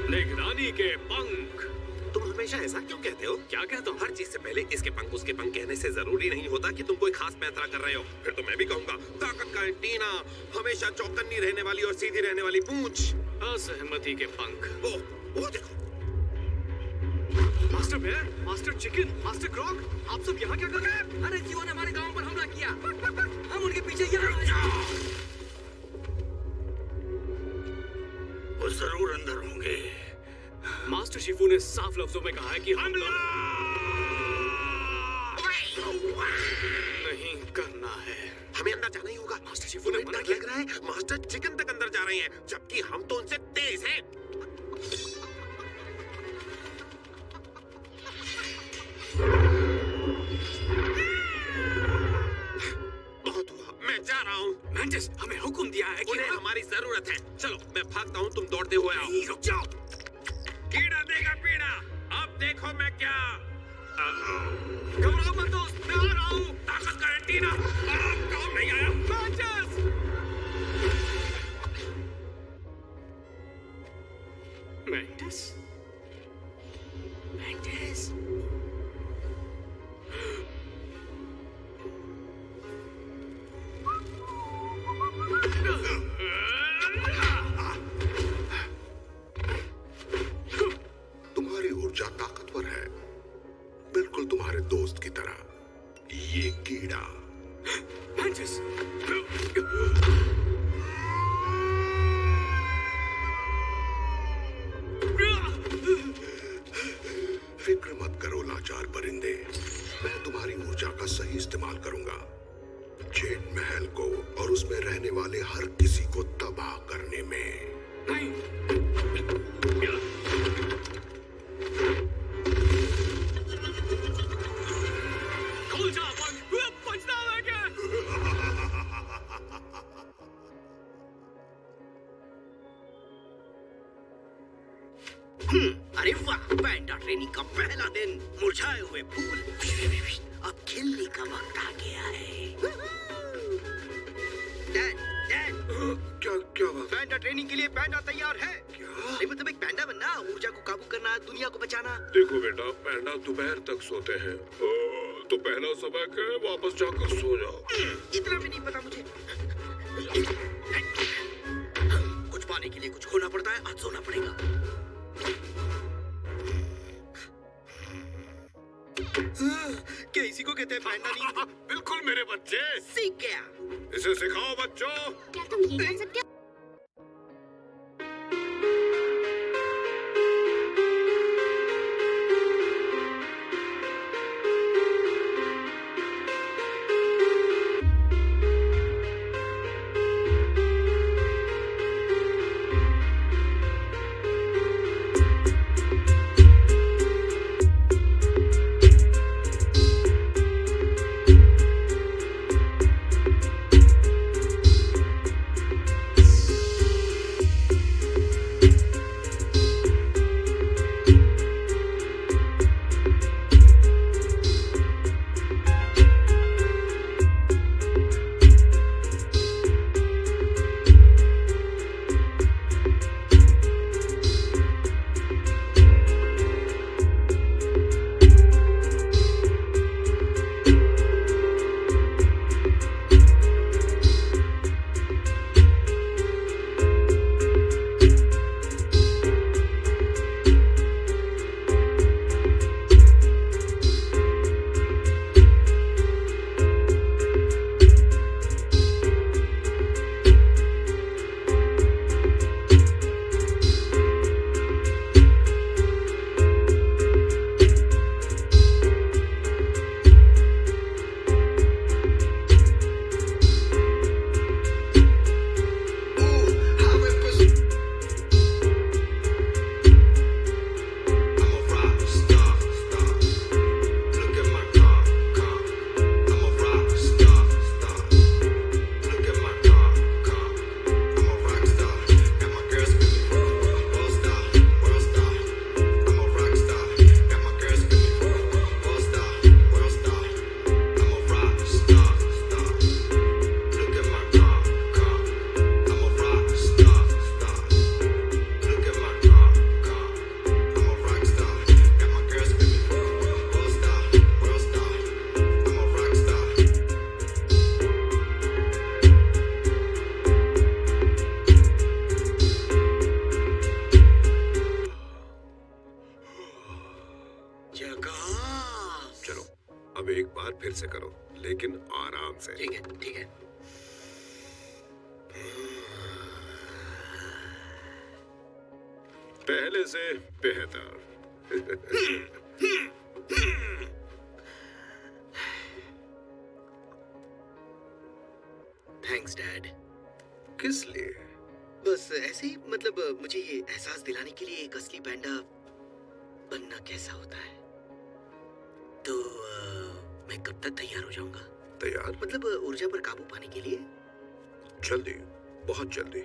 निगरानी के पंख। तुम हमेशा ऐसा क्यों कहते हो? क्या कहता हूँ? हर चीज से पहले इसके पंख उसके पंख कहने से जरूरी नहीं होता कि तुम कोई खास पैंतरा कर रहे हो। फिर तो मैं भी कहूंगा, ताकत का एंटीना, हमेशा चौकन्नी रहने वाली और सीधी रहने वाली पूंछ। असहमति के पंख। वो देखो। Master Bear, Master Chicken, Master Croc, आप सब यहाँ क्या कर रहे हैं? अरे जीवो ने हमारे गांव पर हमला किया। हम उनके पीछे यहाँ। वो जरूर अंदर होंगे। मास्टर शिफू ने साफ लफ्जों में कहा है कि हमला नहीं करना है। हमें अंदर जाना ही होगा। मास्टर शिफू ने मना डर किया। लग रहा है मास्टर चिकन तक अंदर जा रहे हैं, जबकि हम तो उनसे तेज हैं। बहुत हुआ, मैं जा रहा हूँ। मैंटिस, हमें हुक्म दिया है कि उन्हें हमारी जरूरत है। चलो मैं भागता हूँ, तुम दौड़ते हुए आओ। नहीं, रुक जाओ। कीड़ा देगा पीड़ा। अब देखो मैं क्या। घबराओ मत दोस्त, मैं आ रहा हूँ। ताकत का एंटीना। काम नहीं आया। मैंटिस! मैंटिस? मैंटिस? तुम्हारी ऊर्जा ताकतवर है, बिल्कुल तुम्हारे दोस्त की तरह। ये कीड़ा। मैंटिस! फिक्र मत करो लाचार परिंदे, मैं तुम्हारी ऊर्जा का सही इस्तेमाल करूंगा। चेन महल को और उसमें रहने वाले हर किसी को तबाह करने में। नहीं! खोल जा पंख, बचना है क्या? अरे वाह, पैंडा ट्रेनिंग का पहला दिन। मुरझाए हुए फूल, अब खिलने का वक्त आ गया है। डैड, डैड, क्या बात? पैंडा ट्रेनिंग के लिए पैंडा तैयार है। क्या? नहीं मतलब एक पैंडा बनना, ऊर्जा को काबू करना, दुनिया को बचाना। देखो बेटा, पैंडा दोपहर तक सोते हैं। अब तो पहला सबक है, वापस जाकर सो जाओ। इतना भी नहीं पता मुझे। कुछ पाने के लिए कुछ खोना पड़ता है, आज सोना पड़ेगा। क्या इसी को कहते हैं पैंडा नींद? बिल्कुल मेरे बच्चे, सीख गया। इसे सिखाओ बच्चों। क्या तुम ये कर सकते हो? चलो अब एक बार फिर से करो, लेकिन आराम से। ठीक है, ठीक है। पहले से बेहतर। Thanks dad. किस लिए? बस ऐसे ही, मतलब मुझे ये एहसास दिलाने के लिए एक असली पैंडा बनना कैसा होता है। तो मैं कब तक तैयार हो जाऊंगा? तैयार? मतलब ऊर्जा पर काबू पाने के लिए। जल्दी, बहुत जल्दी।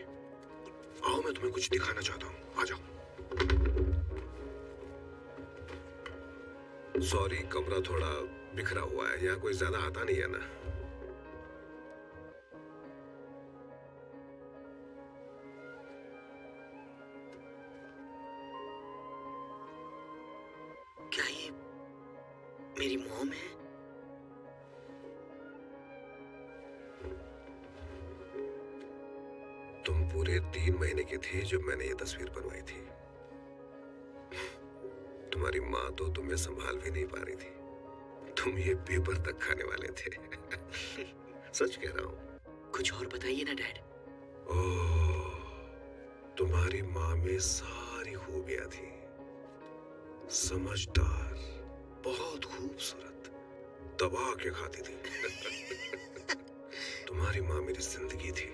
आओ, मैं तुम्हें कुछ दिखाना चाहता हूँ। आ जाओ। सॉरी, कमरा थोड़ा बिखरा हुआ है, यहाँ कोई ज्यादा आता नहीं है ना। क्या ये मेरी मॉम है? तुम पूरे 3 महीने की थी जब मैंने ये तस्वीर बनवाई थी। तुम्हारी माँ तो तुम्हें संभाल भी नहीं पा रही थी। तुम ये पेपर तक खाने वाले थे। सच कह रहा हूँ। कुछ और बताइए ना डैड। ओह, तुम्हारी माँ में सारी खूबियां थी। समझदार, बहुत खूबसूरत, दबा के खाती थी। तुम्हारी माँ मेरी जिंदगी थी।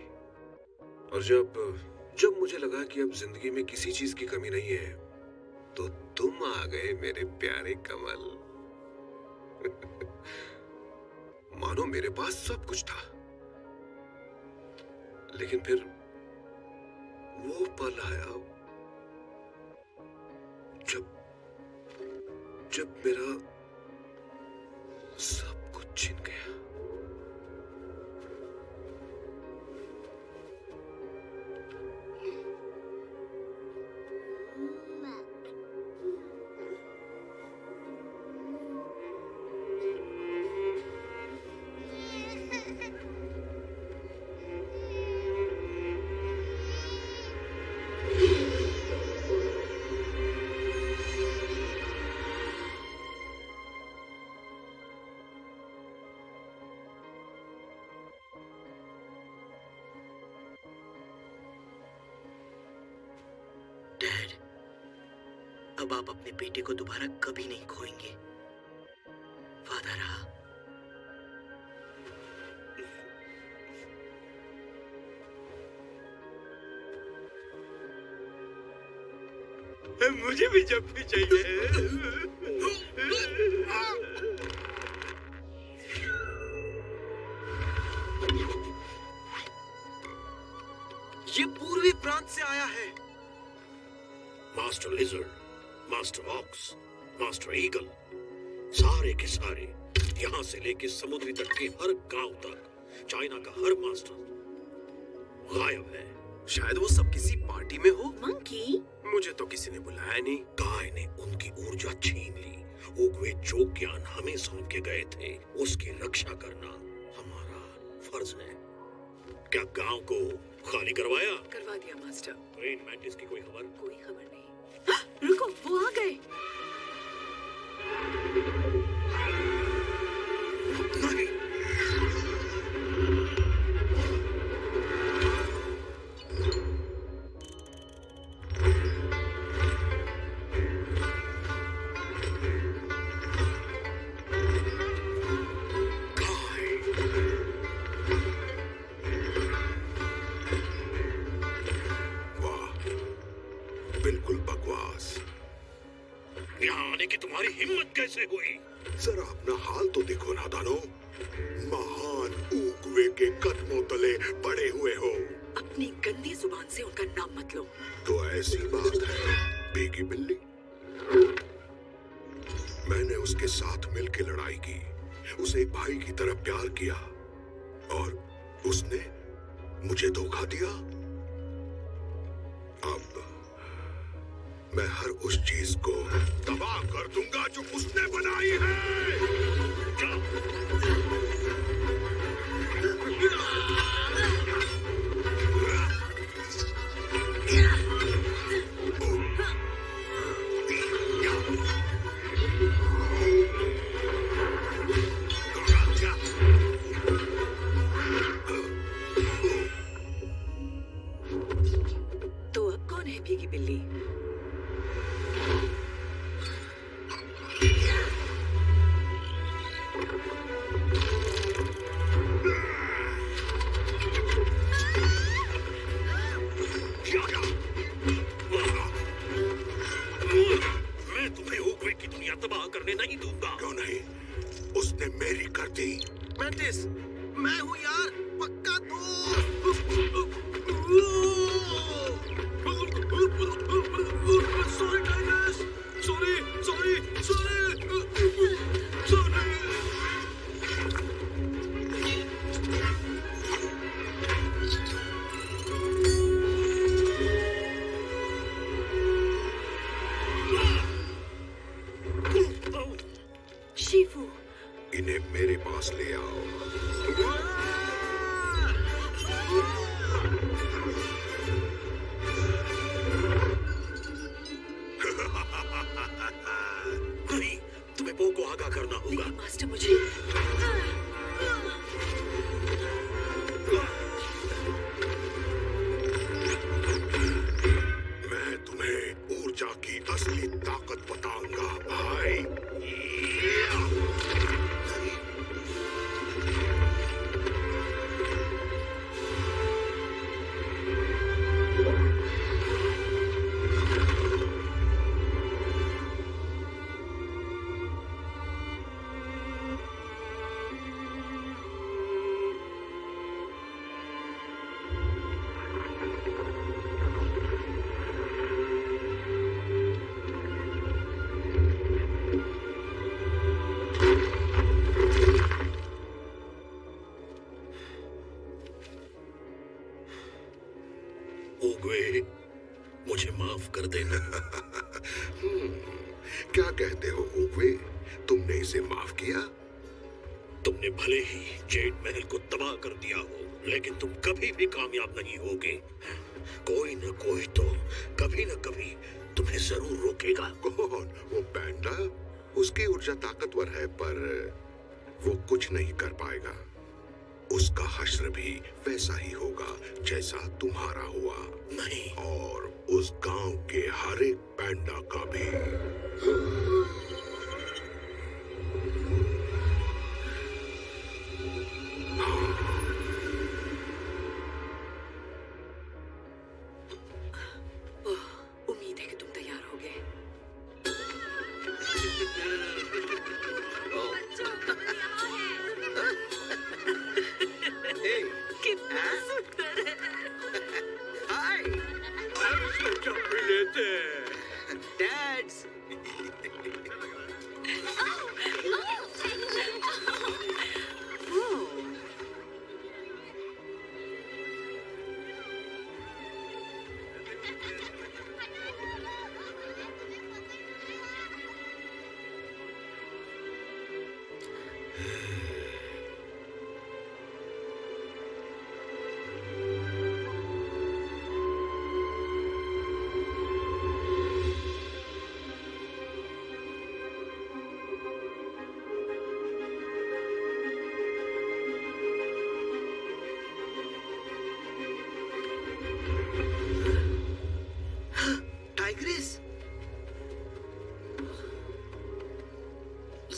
और जब मुझे लगा कि अब जिंदगी में किसी चीज की कमी नहीं है, तो तुम आ गए मेरे प्यारे कमल। मानो मेरे पास सब कुछ था। लेकिन फिर वो पल आया जब मेरा सब कुछ छिन गया। अब आप अपने बेटे को दोबारा कभी नहीं खोएंगे। वादा रहा। मुझे भी जब भी चाहिए। ये पूर्वी प्रांत से आया है। Master lizard, master ox, master eagle, सारे के सारे, यहाँ से लेके समुद्री तट के हर गांव तक चाइना का हर मास्टर गायब है। शायद वो सब किसी पार्टी में हो। मंकी? मुझे तो किसी ने बुलाया नहीं। गाय ने उनकी ऊर्जा छीन ली। ओगवे जो ज्ञान हमें सौंप के गए थे, उसकी रक्षा करना हमारा फर्ज है। क्या गांव को खाली करवाया? करवा दिया मास्टर। ग्रेट मैंटिस की कोई खबर? कोई खबर नहीं। रुको, वो आ गए। नहीं। बिल्कुल बकवास। यहाँ आने की तुम्हारी हिम्मत कैसे हुई? जरा अपना हाल तो देखो नादानो। महान उगवे के कदमों तले पड़े हुए हो। अपनी गंदी जुबान से उनका नाम मत लो। तो ऐसी बात है बेगी बिल्ली। मैंने उसके साथ मिलकर लड़ाई की, उसे एक भाई की तरह प्यार किया, और उसने मुझे धोखा दिया। अब मैं हर उस चीज को तबाह कर दूंगा जो उसने बनाई है। तो अब कौन है भीगी बिल्ली? मैं तुम्हें ओगवे की दुनिया तबाह करने नहीं दूंगा। क्यों नहीं? उसने मेरी कर दी। मैंटिस, मैं हूँ यार, पक्का sorry tigers, sorry sorry sorry sorry. Shifu. इन्हें मेरे पास ले आओ। नहीं, तुम्हें पो को आगाह करना होगा। लेकिन मास्टर मुझे मैं तुम्हें ऊर्जा की असली ताकत बताऊंगा भाई। ओगवे, मुझे माफ कर देना। क्या कहते हो उगवे? तुमने इसे माफ किया? तुमने भले ही जेड महल को तबाह कर दिया हो, लेकिन तुम कभी भी कामयाब नहीं होगे। कोई न कोई तो कभी न कभी तुम्हें जरूर रोकेगा। कौन? वो पैंडा? उसकी ऊर्जा ताकतवर है, पर वो कुछ नहीं कर पाएगा। उसका हश्र भी वैसा ही होगा जैसा तुम्हारा हुआ। नहीं, और उस गांव के हर एक पैंडा का भी। उम्मीद है कि तुम तैयार हो गए। कितना सुंदर है। हाय लेते डैड्स। टाइग्रेस,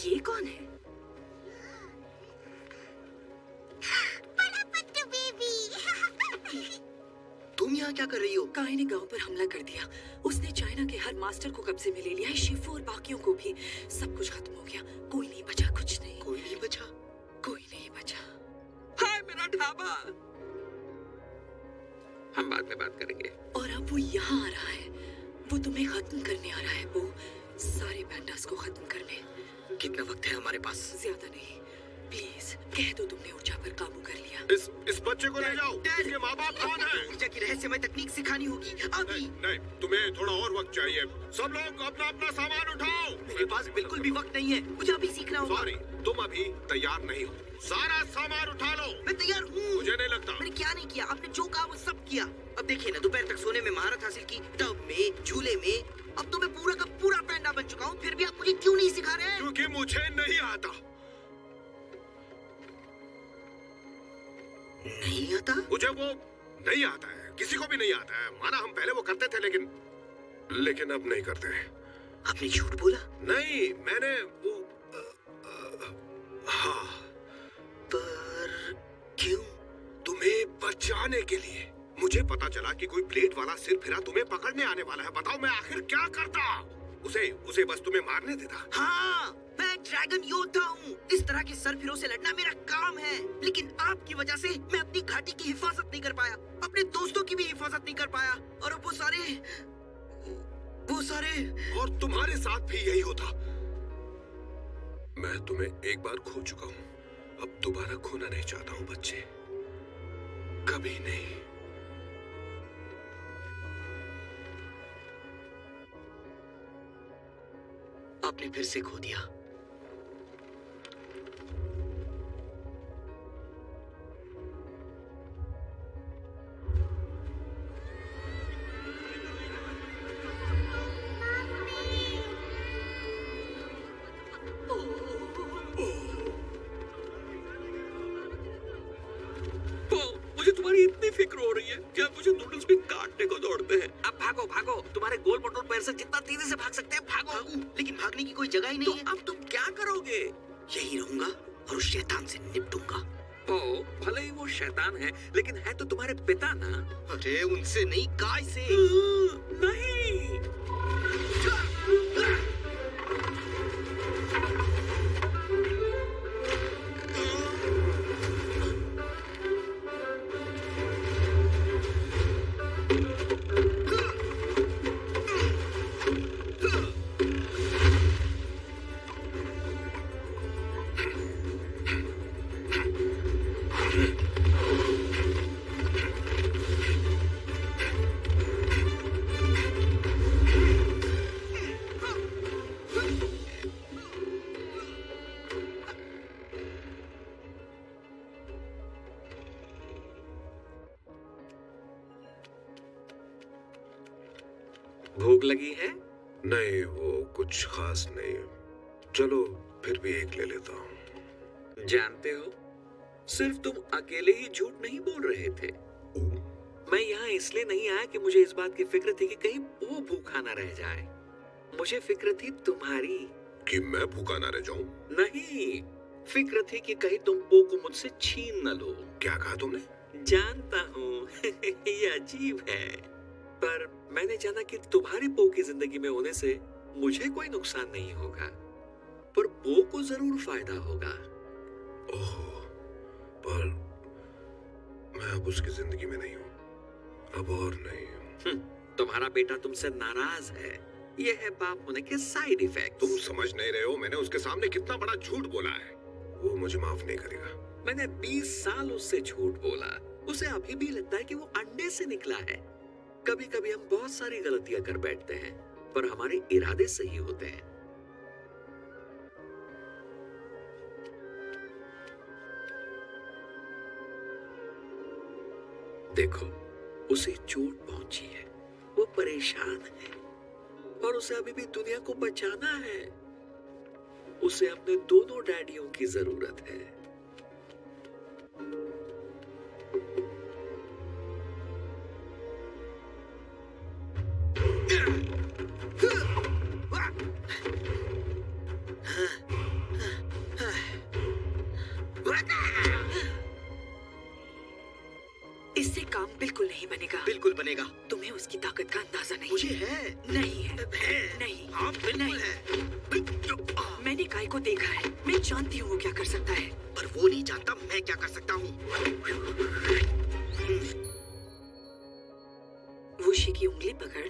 ये कौन है? तुम यहाँ क्या कर रही हो? काई ने गांव पर हमला कर दिया। उसने चाइना के हर मास्टर को कब्जे में ले लिया है, शिफू और बाकियों को भी। सब कुछ खत्म हो गया, कोई नहीं बचा, कुछ नहीं, कोई नहीं बचा। कोई नहीं बचा। हाय मेरा ढाबा। हम बाद में बात करेंगे। और अब वो यहाँ आ रहा है, वो तुम्हें खत्म करने आ रहा है। वो सारे पैंडास को खत्म करने। कितना वक्त है हमारे पास? ज्यादा नहीं, प्लीज कह दो तुमने ऊर्जा पर काबू कर लिया। इस बच्चे को ले जाओ। इसके माँ बाप कौन है? ऊर्जा की रहस्यमय तकनीक सिखानी होगी अभी। नहीं, तुम्हें थोड़ा और वक्त चाहिए। सब लोग अपना अपना सामान उठाओ। मेरे पास बिल्कुल भी वक्त नहीं है, मुझे अभी सीखना होगा। सॉरी, तुम अभी तैयार नहीं हो। सारा सामान उठा लो। मैं तैयार हूँ। मुझे नहीं लगता। मैंने क्या नहीं किया, आपने जो कहा वो सब किया। अब देखिए ना, दोपहर तक सोने में महारत हासिल की, टब में, झूले में। अब तो मैं पूरा का पूरा पैंडा बन चुका हूँ, फिर भी आप मुझे क्यों नहीं सिखा रहे? क्योंकि मुझे नहीं आता। नहीं आता? मुझे वो नहीं आता है, किसी को भी नहीं आता है। माना हम पहले वो करते थे, लेकिन अब नहीं करते। आपने झूठ बोला? नहीं, मैंने वो हाँ। पर क्यों? तुम्हें बचाने के लिए। मुझे पता चला कि कोई ब्लेड वाला सिर फिरा तुम्हें पकड़ने आने वाला है। बताओ मैं आखिर क्या करता? उसे बस तुम्हें मारने देता। हाँ, मैं ड्रैगन योद्धा हूँ। इस तरह के सरफिरों से लड़ना मेरा काम है। लेकिन आपकी वजह से मैं अपनी घाटी की हिफाजत नहीं कर पाया, अपने दोस्तों की भी हिफाजत नहीं कर पाया। और अब वो सारे और तुम्हारे साथ भी यही होता। मैं तुम्हें एक बार खो चुका हूँ, अब दोबारा खोना नहीं चाहता हूँ बच्चे, कभी नहीं। आपने फिर से खो दिया। मुझे तुम्हारी इतनी फिक्र हो रही है कि आप मुझे नूडल्स भी काटने को दौड़ते हैं। अब भागो भागो, तुम्हारे गोल मटोल पैर से जितना तेजी से भाग सकते हैं भागो। लेकिन भागने की कोई जगह ही नहीं तो है। अब तुम क्या करोगे? यही रहूंगा और उस शैतान से निपटूंगा। ओ, भले ही वो शैतान है, लेकिन है तो तुम्हारे पिता ना। अरे उनसे नहीं, काय से। नहीं। भूख लगी है? नहीं, वो कुछ खास नहीं। चलो फिर भी एक ले लेता हूँ। जानते हो, सिर्फ तुम अकेले ही झूठ नहीं बोल रहे थे। मैं यहाँ इसलिए नहीं आया कि मुझे इस बात की फिक्र थी कि कहीं वो भूखा ना रह जाए। मुझे फिक्र थी तुम्हारी। कि मैं भूखा ना रह जाऊं? नहीं, फिक्र थी कि कहीं तुम पो को मुझसे छीन न लो। क्या कहा तुमने? जानता हूँ ये अजीब है, पर मैंने जाना कि तुम्हारे पो की जिंदगी में होने से मुझे कोई नुकसान नहीं होगा, पर पो को जरूर फायदा होगा। ओह, पर मैं अब उसकी जिंदगी में नहीं हूँ, अब और नहीं हूँ। तुम्हारा बेटा तुमसे नाराज है, ये है बाप होने के साइड इफेक्ट। तुम समझ नहीं रहे हो, मैंने उसके सामने कितना बड़ा झूठ बोला है। वो मुझे माफ नहीं करेगा। मैंने 20 साल उससे झूठ बोला, उसे अभी भी लगता है कि वो अंडे से निकला है। कभी कभी हम बहुत सारी गलतियां कर बैठते हैं, पर हमारे इरादे सही होते हैं। देखो, उसे चोट पहुंची है, वो परेशान है, और उसे अभी भी दुनिया को बचाना है। उसे अपने दोनों डैडियों की जरूरत है। इससे काम बिल्कुल नहीं बनेगा। बिल्कुल बनेगा। तुम्हें उसकी ताकत का अंदाजा नहीं मुझे है। नहीं है, है। नहीं, हाँ, बिल्कुल नहीं। है। मैंने काय को देखा है, मैं जानती हूँ वो क्या कर सकता है। पर वो नहीं जानता मैं क्या कर सकता हूँ। वुशी की उंगली पकड़।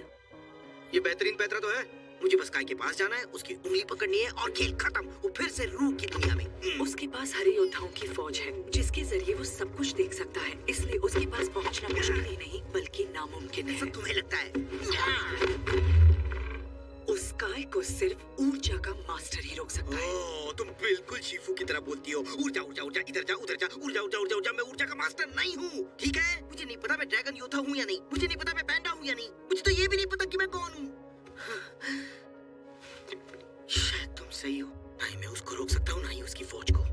ये बेहतरीन पैतरा तो है। मुझे बस काय के पास जाना है, उसकी उंगली पकड़नी है और खेल खत्म। वो फिर से रूह की दुनिया में। उसके पास हरे योद्धाओं की फौज है, जिसके जरिए वो सब कुछ देख सकता है। इसलिए उसके पास पहुंचना मुश्किल ही नहीं बल्कि नामुमकिन है। ऐसा तुम्हें लगता है? उस काय को सिर्फ ऊर्जा का मास्टर ही रोक सकता है। ओह, तुम बिल्कुल शिफू की तरह बोलती हो। ऊर्जा ऊर्जा ऊर्जा, इधर जा उधर जा, ऊर्जा ऊर्जा ऊर्जा ऊर्जा। मैं ऊर्जा का मास्टर नहीं हूँ, ठीक है? मुझे नहीं पता मैं ड्रैगन योद्धा हूँ या नहीं। मुझे नहीं पता मैं पैंडा हूँ या नहीं। मुझे तो ये भी नहीं पता कि मैं कौन हूँ। शायद तुम सही हो। ना ही मैं उसको रोक सकता हूँ, ना ही उसकी फौज को।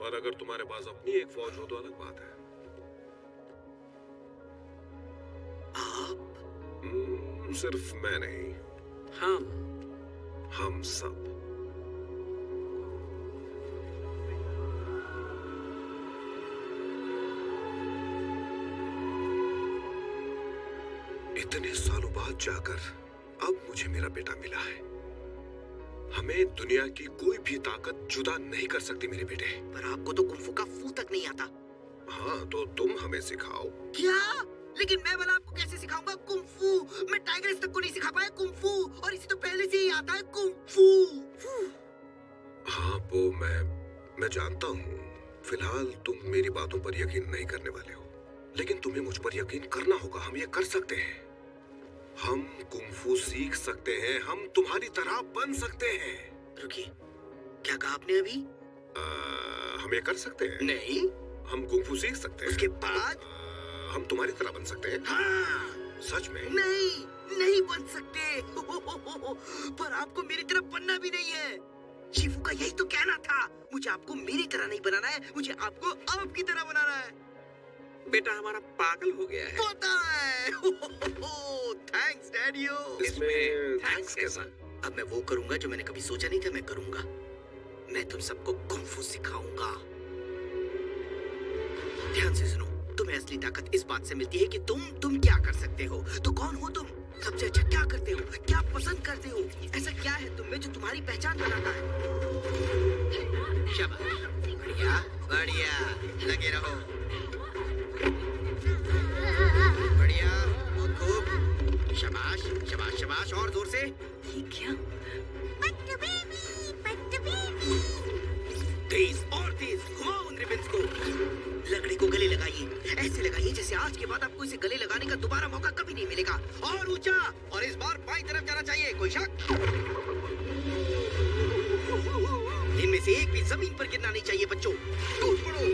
पर अगर तुम्हारे पास अपनी एक फौज हो तो अलग बात है। आप? सिर्फ मैं नहीं, हम सब। इतने सालों बाद जाकर अब मुझे मेरा बेटा मिला है। हमें दुनिया की कोई भी ताकत जुदा नहीं कर सकती मेरे बेटे। पर आपको तो कुंफू का फू तक नहीं आता। हाँ, तो तुम हमें सिखाओ। क्या? लेकिन मैं भला आपको कैसे सिखाऊंगा कुंफू? मैं टाइगर्स तक को नहीं सिखा पाया कुंफू, और इसे तो पहले से ही आता है कुंफू। हाँ, वो मैं जानता हूँ। फिलहाल तुम मेरी बातों पर यकीन नहीं करने वाले हो, लेकिन तुम्हें मुझ पर यकीन करना होगा। हम ये कर सकते हैं। हम कुंफू सीख सकते हैं। हम तुम्हारी तरह बन सकते हैं। रुकिए, क्या कहा आपने अभी? हम ये कर सकते हैं। नहीं। हम कुंफू सीख सकते हैं। उसके बाद हम तुम्हारी तरह बन सकते हैं। हाँ। सच में? नहीं, नहीं बन सकते। पर आपको मेरी तरह बनना भी नहीं है। शिफू का यही तो कहना था। मुझे आपको मेरी तरह नहीं बनाना है, मुझे आपको आपकी तरह बनाना है। बेटा हमारा पागल हो गया है। पता है। थैंक्स डैडियो। इसमें थैंक्स कैसा? अब मैं वो करूंगा जो मैंने कभी सोचा नहीं था मैं करूंगा। मैं तुम सबको कुंफू सिखाऊंगा। ध्यान से सुनो। तुम्हें असली ताकत इस बात से मिलती है कि तुम क्या कर सकते हो। तो कौन हो तुम? सबसे अच्छा क्या करते हो? क्या पसंद करते हो? ऐसा क्या है तुम में जो तुम्हारी पहचान बनाता है? शाबाश, बढ़िया बढ़िया, लगे रहो। बढ़िया, बहुत खूब। शाबाश शाबाश शाबाश, और जोर से। ये क्या? तेज और तेज घुमाओ उन रिबन्स को। लकड़ी को गले लगाइए, ऐसे लगाइए जैसे आज के बाद आपको इसे गले लगाने का दोबारा मौका कभी नहीं मिलेगा। और ऊंचा, और इस बार बाईं तरफ जाना चाहिए। कोई शक? इनमें से एक भी जमीन पर गिरना नहीं चाहिए बच्चों। टूट पड़ो।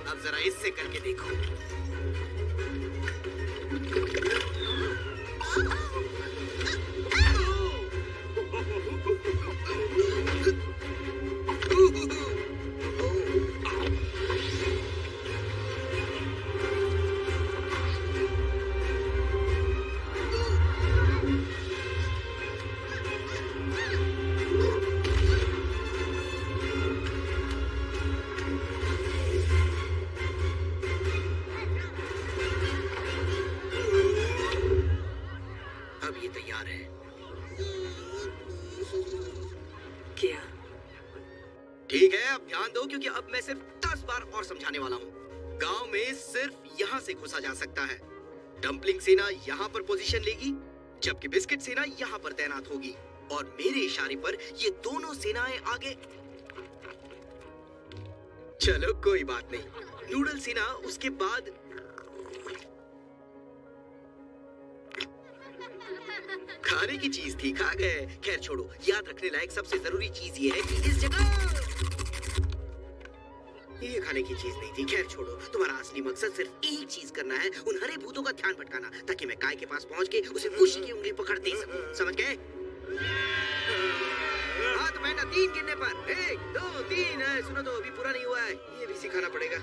अब जरा इससे करके देखो। अब ये तैयार है। क्या? ठीक है, अब ध्यान दो क्योंकि अब मैं सिर्फ 10 बार और समझाने वाला हूँ। गांव में सिर्फ यहाँ से घुसा जा सकता है। डम्पलिंग सेना यहाँ पर पोजीशन लेगी, जबकि बिस्किट सेना यहाँ पर तैनात होगी और मेरे इशारे पर ये दोनों सेनाएं आगे। चलो कोई बात नहीं, नूडल सेना उसके बाद। खाने की चीज थी, खा गए। खैर छोड़ो, याद रखने लायक सबसे जरूरी चीज ये है कि इस जगह ये खाने की चीज नहीं थी। खैर छोड़ो, तुम्हारा असली मकसद सिर्फ एक चीज करना है, उन हरे भूतों का ध्यान भटकाना, ताकि मैं काय के पास पहुंच के उसे खुशी की उंगली पकड़ दे सकूं। समझ गए? हाथ पहना 3 गिनने पर। 1 2 3 है। सुनो तो, अभी पूरा नहीं हुआ है, ये भी सिखाना पड़ेगा।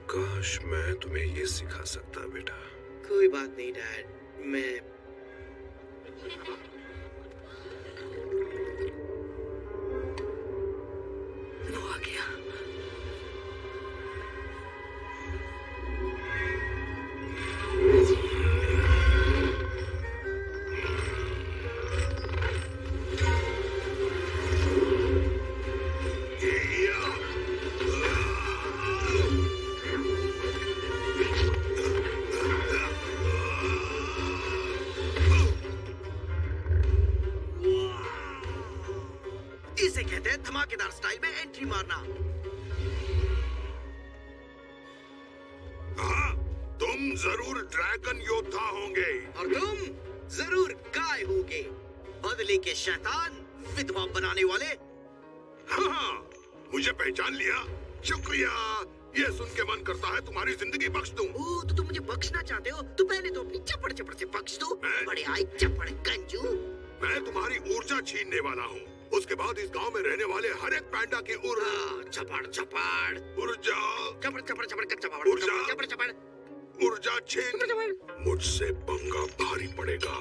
काश मैं तुम्हें ये सिखा सकता बेटा। कोई बात नहीं डैड, मैं वो आ गया। इसे कहते हैं धमाकेदार स्टाइल में एंट्री मारना। हाँ, तुम जरूर ड्रैगन योद्धा होंगे। और तुम जरूर गाय होगे, बदले के शैतान, विधवा बनाने वाले। हाँ, मुझे पहचान लिया, शुक्रिया। ये सुन के मन करता है तुम्हारी जिंदगी बख्श दूं। ओह, तो तुम मुझे बख्शना चाहते हो? तो पहले तो अपनी चपड़ चपड़ से बख्श दो। बड़े आई चपड़ गंजू। मैं तुम्हारी ऊर्जा छीनने वाला हूँ। उसके बाद इस गांव में रहने वाले हर एक पैंडा की चपड़ चपड़ ऊर्जा चपड़ चपड़ चपड़ चपड़ ऊर्जा चपड़ चपड़ ऊर्जा छीन। मुझसे पंगा भारी पड़ेगा।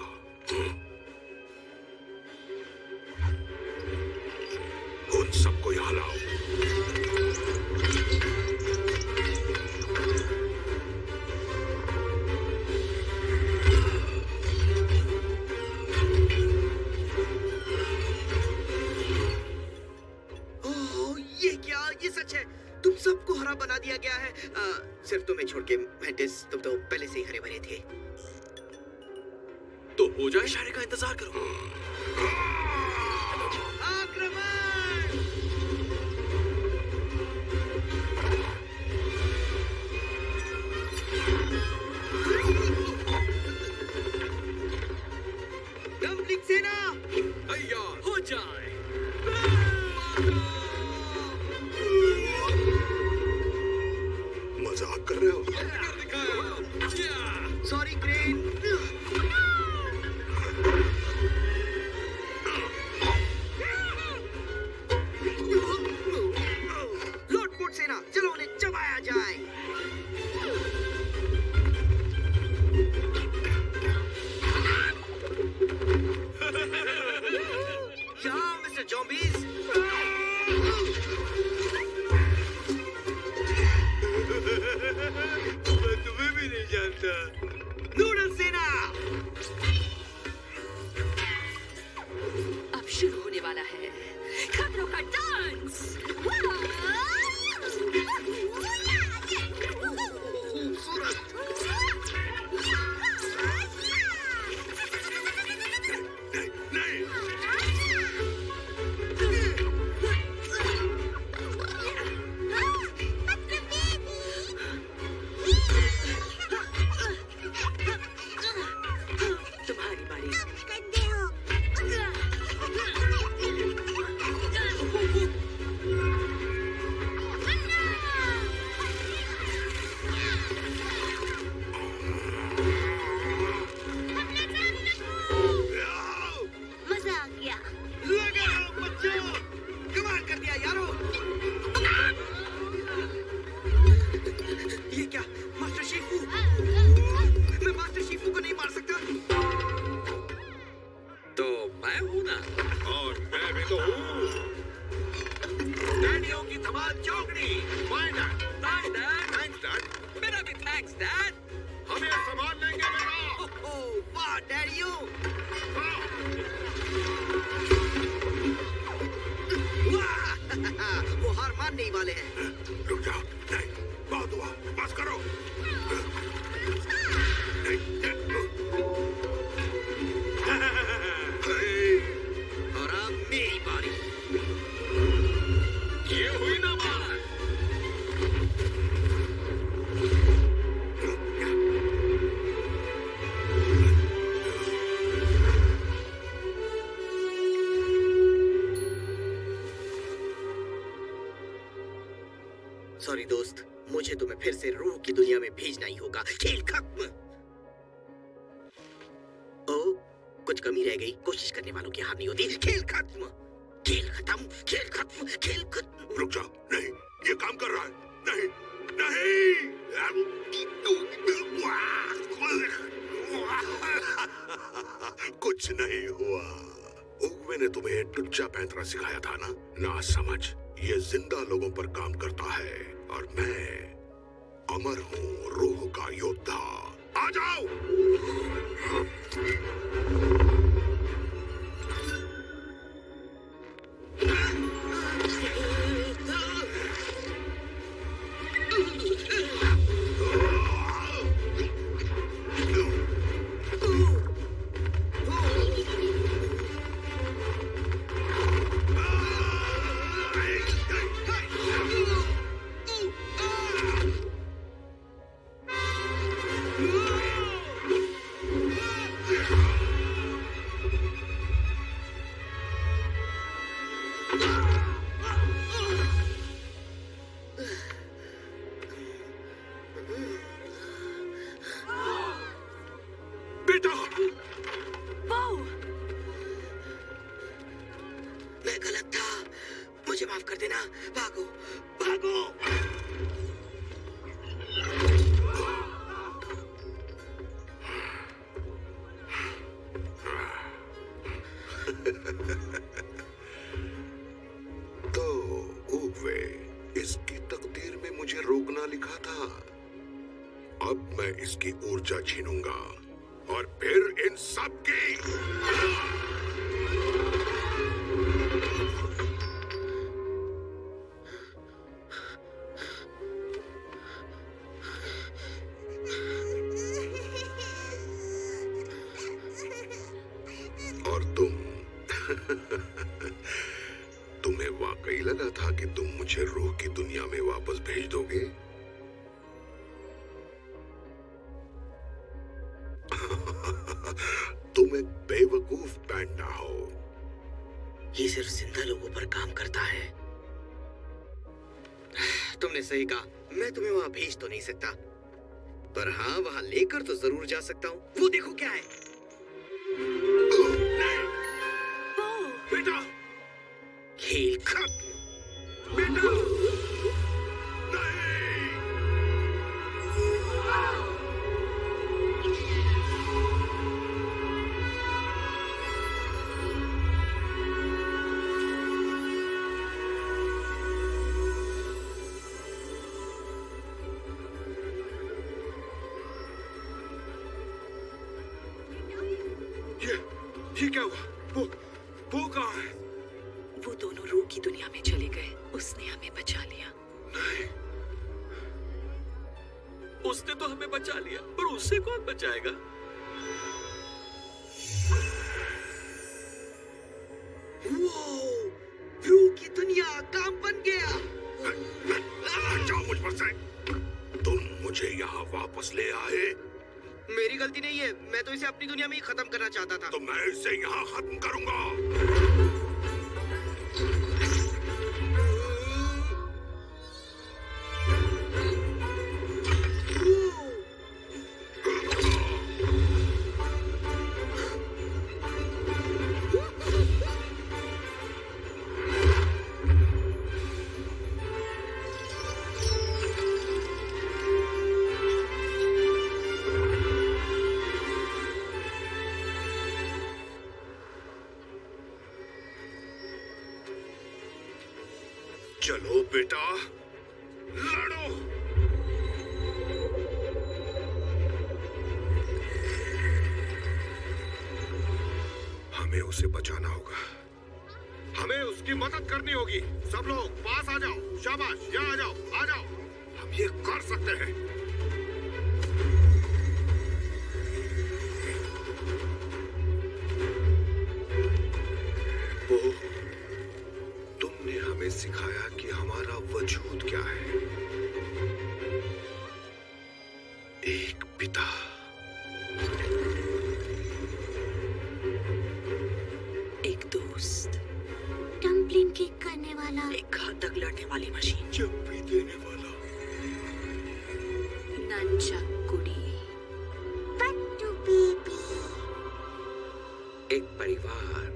उन सबको यहाँ लाओ। ये सच है, तुम सबको हरा बना दिया गया है। सिर्फ तुम्हें छोड़ के। मैंटिस, तुम तो पहले से ही हरे भरे थे। तो हो जाए, इशारे का इंतजार करो। आक्रमण! डम्पलिंग सेना तैयार हो जाए। मजाक कर रहे हो? Sorry crane. लोटपोट सेना, चलो उन्हें चबाया जाए। यहाँ मिस्टर जॉम्बीज। मैं तुम्हें भी नहीं जानता। नूडल सेना अब शुरू होने वाला है। है खतरों का डांस। तुम्हारी बारी। मजा आ गया। लगाओ बच्चों, कमाल कर दिया यारो। ये क्या मास्टर शीफू? मैं मास्टर शीफू को नहीं मार सकता। तो मैं हूं ना। और मैं भी तो हूँ। डैडियों की धमाल चौकड़ी। Why not? Bye, Dad. Thanks, Dad. मेरा भी थैंक्स, डैड। हम ये सामान लेंगे मेरा। ओह वाह डैडियो। वाह वो हार मानने ही वाले हैं। रुक जा। नहीं, बहुत हुआ। बस करो। और अब मेरी बारी। ये हुई ना बात। सॉरी दोस्त, मुझे तुम्हें फिर से रूह की दुनिया में भेजना ही होगा। खेल खत्म। ओ, कुछ कमी रह गई। कोशिश करने वालों की हार नहीं होती। खेल खत्म। खेल खत्म। खेल खत्म। खेल खत्म। रुक जा। नहीं, ये काम कर रहा है। नहीं, नहीं। कुछ नहीं हुआ। उगवे ने तुम्हें टुच्चा पैंतरा सिखाया था ना? ना समझ। ये जिंदा लोगों पर काम करता है और मैं अमर हूँ, रूह का योद्धा। आ जाओ। बेटा, मैं गलत था। मुझे माफ कर देना। भागो, भागो। तो उगवे, इसकी तकदीर में मुझे रोकना लिखा था। अब मैं इसकी ऊर्जा छीनूंगा और फिर इन सब की। और तुम्हें वाकई लगा था कि तुम मुझे रूह की दुनिया में वापस भेज दोगे? तुम एक बेवकूफ पैंडा हो। ये सिर्फ जिंदा लोगों पर काम करता है। तुमने सही कहा। मैं तुम्हें वहां भेज तो नहीं सकता, पर हाँ वहां लेकर तो जरूर जा सकता हूँ। वो देखो क्या है। बेटा, खेल खत्म। बेटा, ये क्या हुआ? वो कहाँ है? दुनिया में चले गए, उसने हमें बचा लिया। नहीं, उसने तो हमें बचा लिया, पर उससे कौन बचाएगा? ब्रू की दुनिया काम बन गया। जाओ मुझ पर से। तुम मुझे यहाँ वापस ले आए मेरी गलती नहीं है, मैं तो इसे अपनी दुनिया में ही खत्म करना चाहता था। तो मैं इसे यहाँ खत्म करूंगा। चलो बेटा, लड़ो। हमें उसे बचाना होगा। हमें उसकी मदद करनी होगी। सब लोग पास आ जाओ। शाबाश, यहाँ आ जाओ, आ जाओ। हम ये कर सकते हैं। तुमने हमें सिखाया कि हमारा वजूद क्या है। एक पिता, एक दोस्त, डम्पलिंग केक करने वाला, एक घातक लड़ने वाली मशीन, जब भी देने वाला, नंचक कुड़ी, पट्टू बेबी, एक परिवार,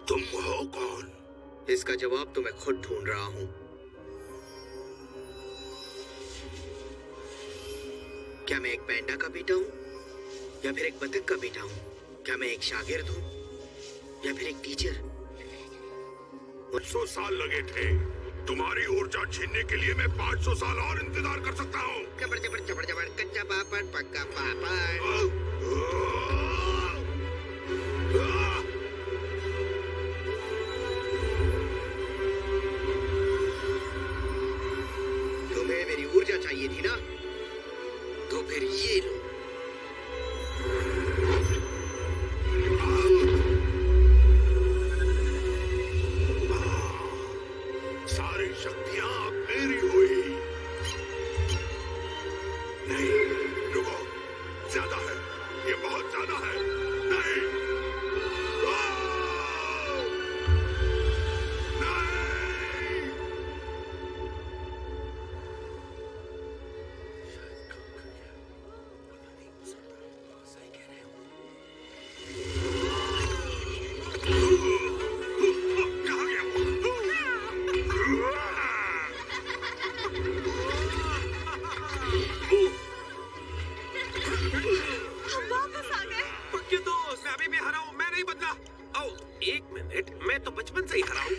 तुम हो कौन? इसका जवाब तो मैं खुद ढूंढ रहा हूँ। क्या मैं एक पैंडा का बेटा हूँ, या फिर एक बतख का बेटा हूँ? क्या मैं एक शागिर्द हूँ, या फिर एक टीचर? 500 साल लगे थे। तुम्हारी ऊर्जा छीनने के लिए मैं 500 साल और इंतजार कर सकता हूँ। जबर जबर जबर जबर, कच्चा पापड़ पक्का पापड़। तुम्हें मेरी ऊर्जा चाहिए थी ना, तो फिर ये लो। सारी शक्तियां अब मेरी हुई। नहीं, रुको, ज्यादा है, ये बहुत ज्यादा है। नहीं, नहीं। कहाँ गया वो? वापस आ गए। पक्के दोस्त, मैं अभी भी हरा हूँ, मैं नहीं बदला। आओ, एक मिनट, मैं तो बचपन से ही हरा हूँ।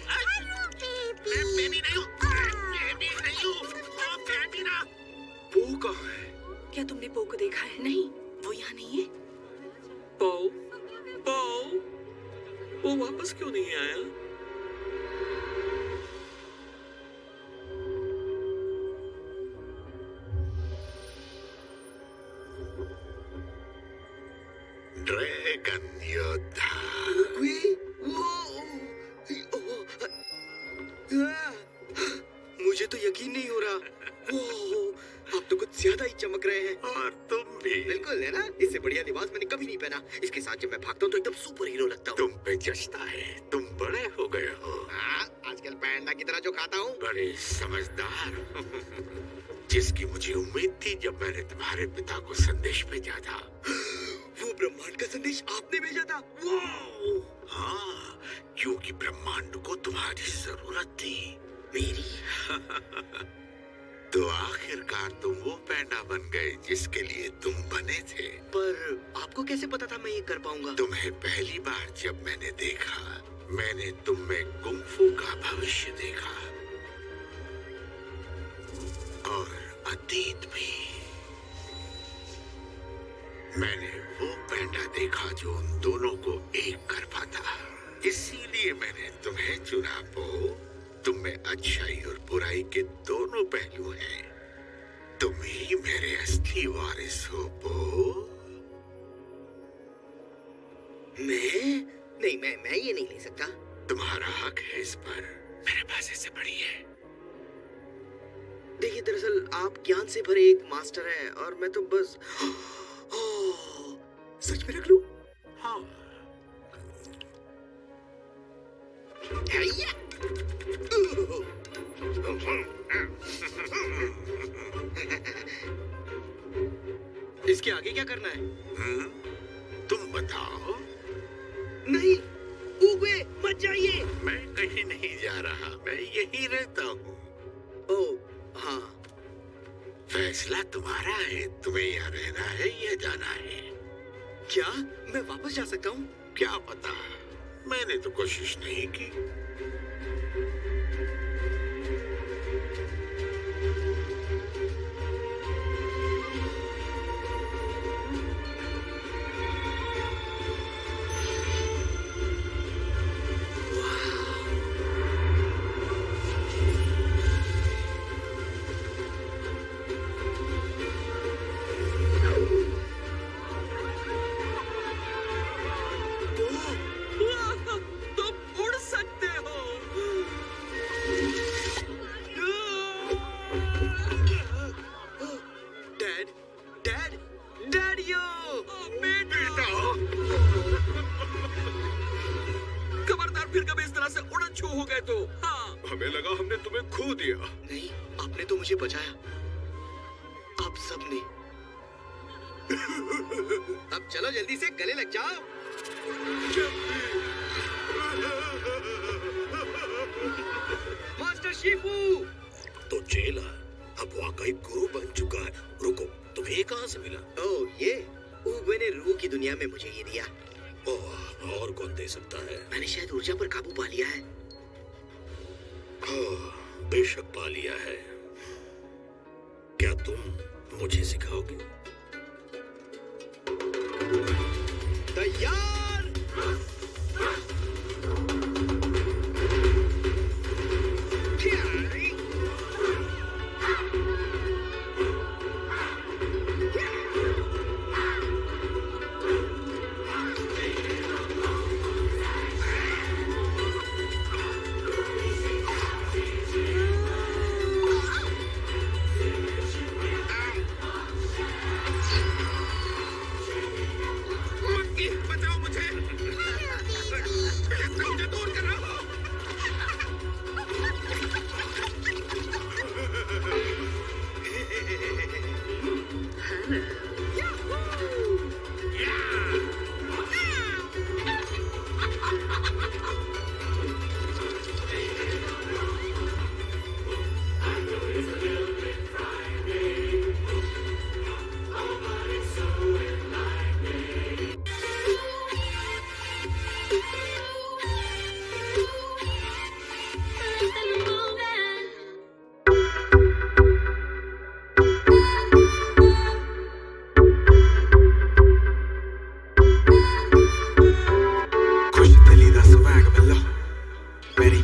मैं बेबी नहीं हूँ, बेबी नहीं हूँ, बेबी ना। पो कहाँ है? क्या तुमने पो को देखा है? नहीं, वो यहाँ नहीं है। पो, पो, वो वापस क्यों नहीं आया? ड्रैगन योद्धा। मुझे तो यकीन नहीं हो रहा। आप तो कुछ ज्यादा ही चमक रहे हैं। और तुम भी। बिल्कुल है ना, इससे बढ़िया लिबास मैंने कभी नहीं पहना। इसके साथ जब मैं भागता हूँ तो एकदम सुपर हीरो लगता हूँ। तुम पे जचता है, तुम बड़े हो गए हो। पैंडा की तरह जो खाता हूँ। बड़े समझदार। जिसकी मुझे उम्मीद थी जब मैंने तुम्हारे पिता को संदेश भेजा था। वो ब्रह्मांड का संदेश आपने भेजा था? वाह! हाँ, क्योंकि ब्रह्मांड को तुम्हारी जरूरत थी। मेरी? तो आखिरकार तुम वो पैंडा बन गए जिसके लिए तुम बने थे। पर आपको कैसे पता था मैं ये कर पाऊंगा? तुम्हें पहली बार जब मैंने देखा, मैंने तुम में कुंफू का भविष्य देखा और अतीत भी। मैंने वो पैंडा देखा जो उन दोनों को एक कर पाता। इसीलिए मैंने तुम्हें चुना पो। तुम में अच्छाई और बुराई के दोनों पहलू हैं। तुम ही मेरे असली वारिस हो पो। मैं ये नहीं ले सकता। तुम्हारा हक है इस पर। मेरे पास इससे बड़ी है। देखिए, दरअसल आप ज्ञान से भरे एक मास्टर हैं और मैं तो बस सच में रख लूं? हाँ। इसके आगे क्या करना है? तुम बताओ। नहीं, उगवे मत जाइए। मैं कहीं नहीं जा रहा, मैं यही रहता हूँ। ओह हाँ, फैसला तुम्हारा है। तुम्हें यहाँ रहना है या जाना है। क्या मैं वापस जा सकता हूँ? क्या पता, मैंने तो कोशिश नहीं की। हमें लगा हमने तुम्हें खो दिया। नहीं, आपने तो मुझे बचाया। आप सबने। अब चलो जल्दी से गले लग जाओ। Master Shifu. तो चेला अब वाकई गुरु बन चुका है। रुको, तुम्हें कहाँ से मिला? ओह ये उगवे ने रूह की दुनिया में मुझे ये दिया। ओह, और कौन दे सकता है? मैंने शायद ऊर्जा पर काबू पा लिया है। बेशक पा लिया है। क्या तुम मुझे सिखाओगे? तैयार। Very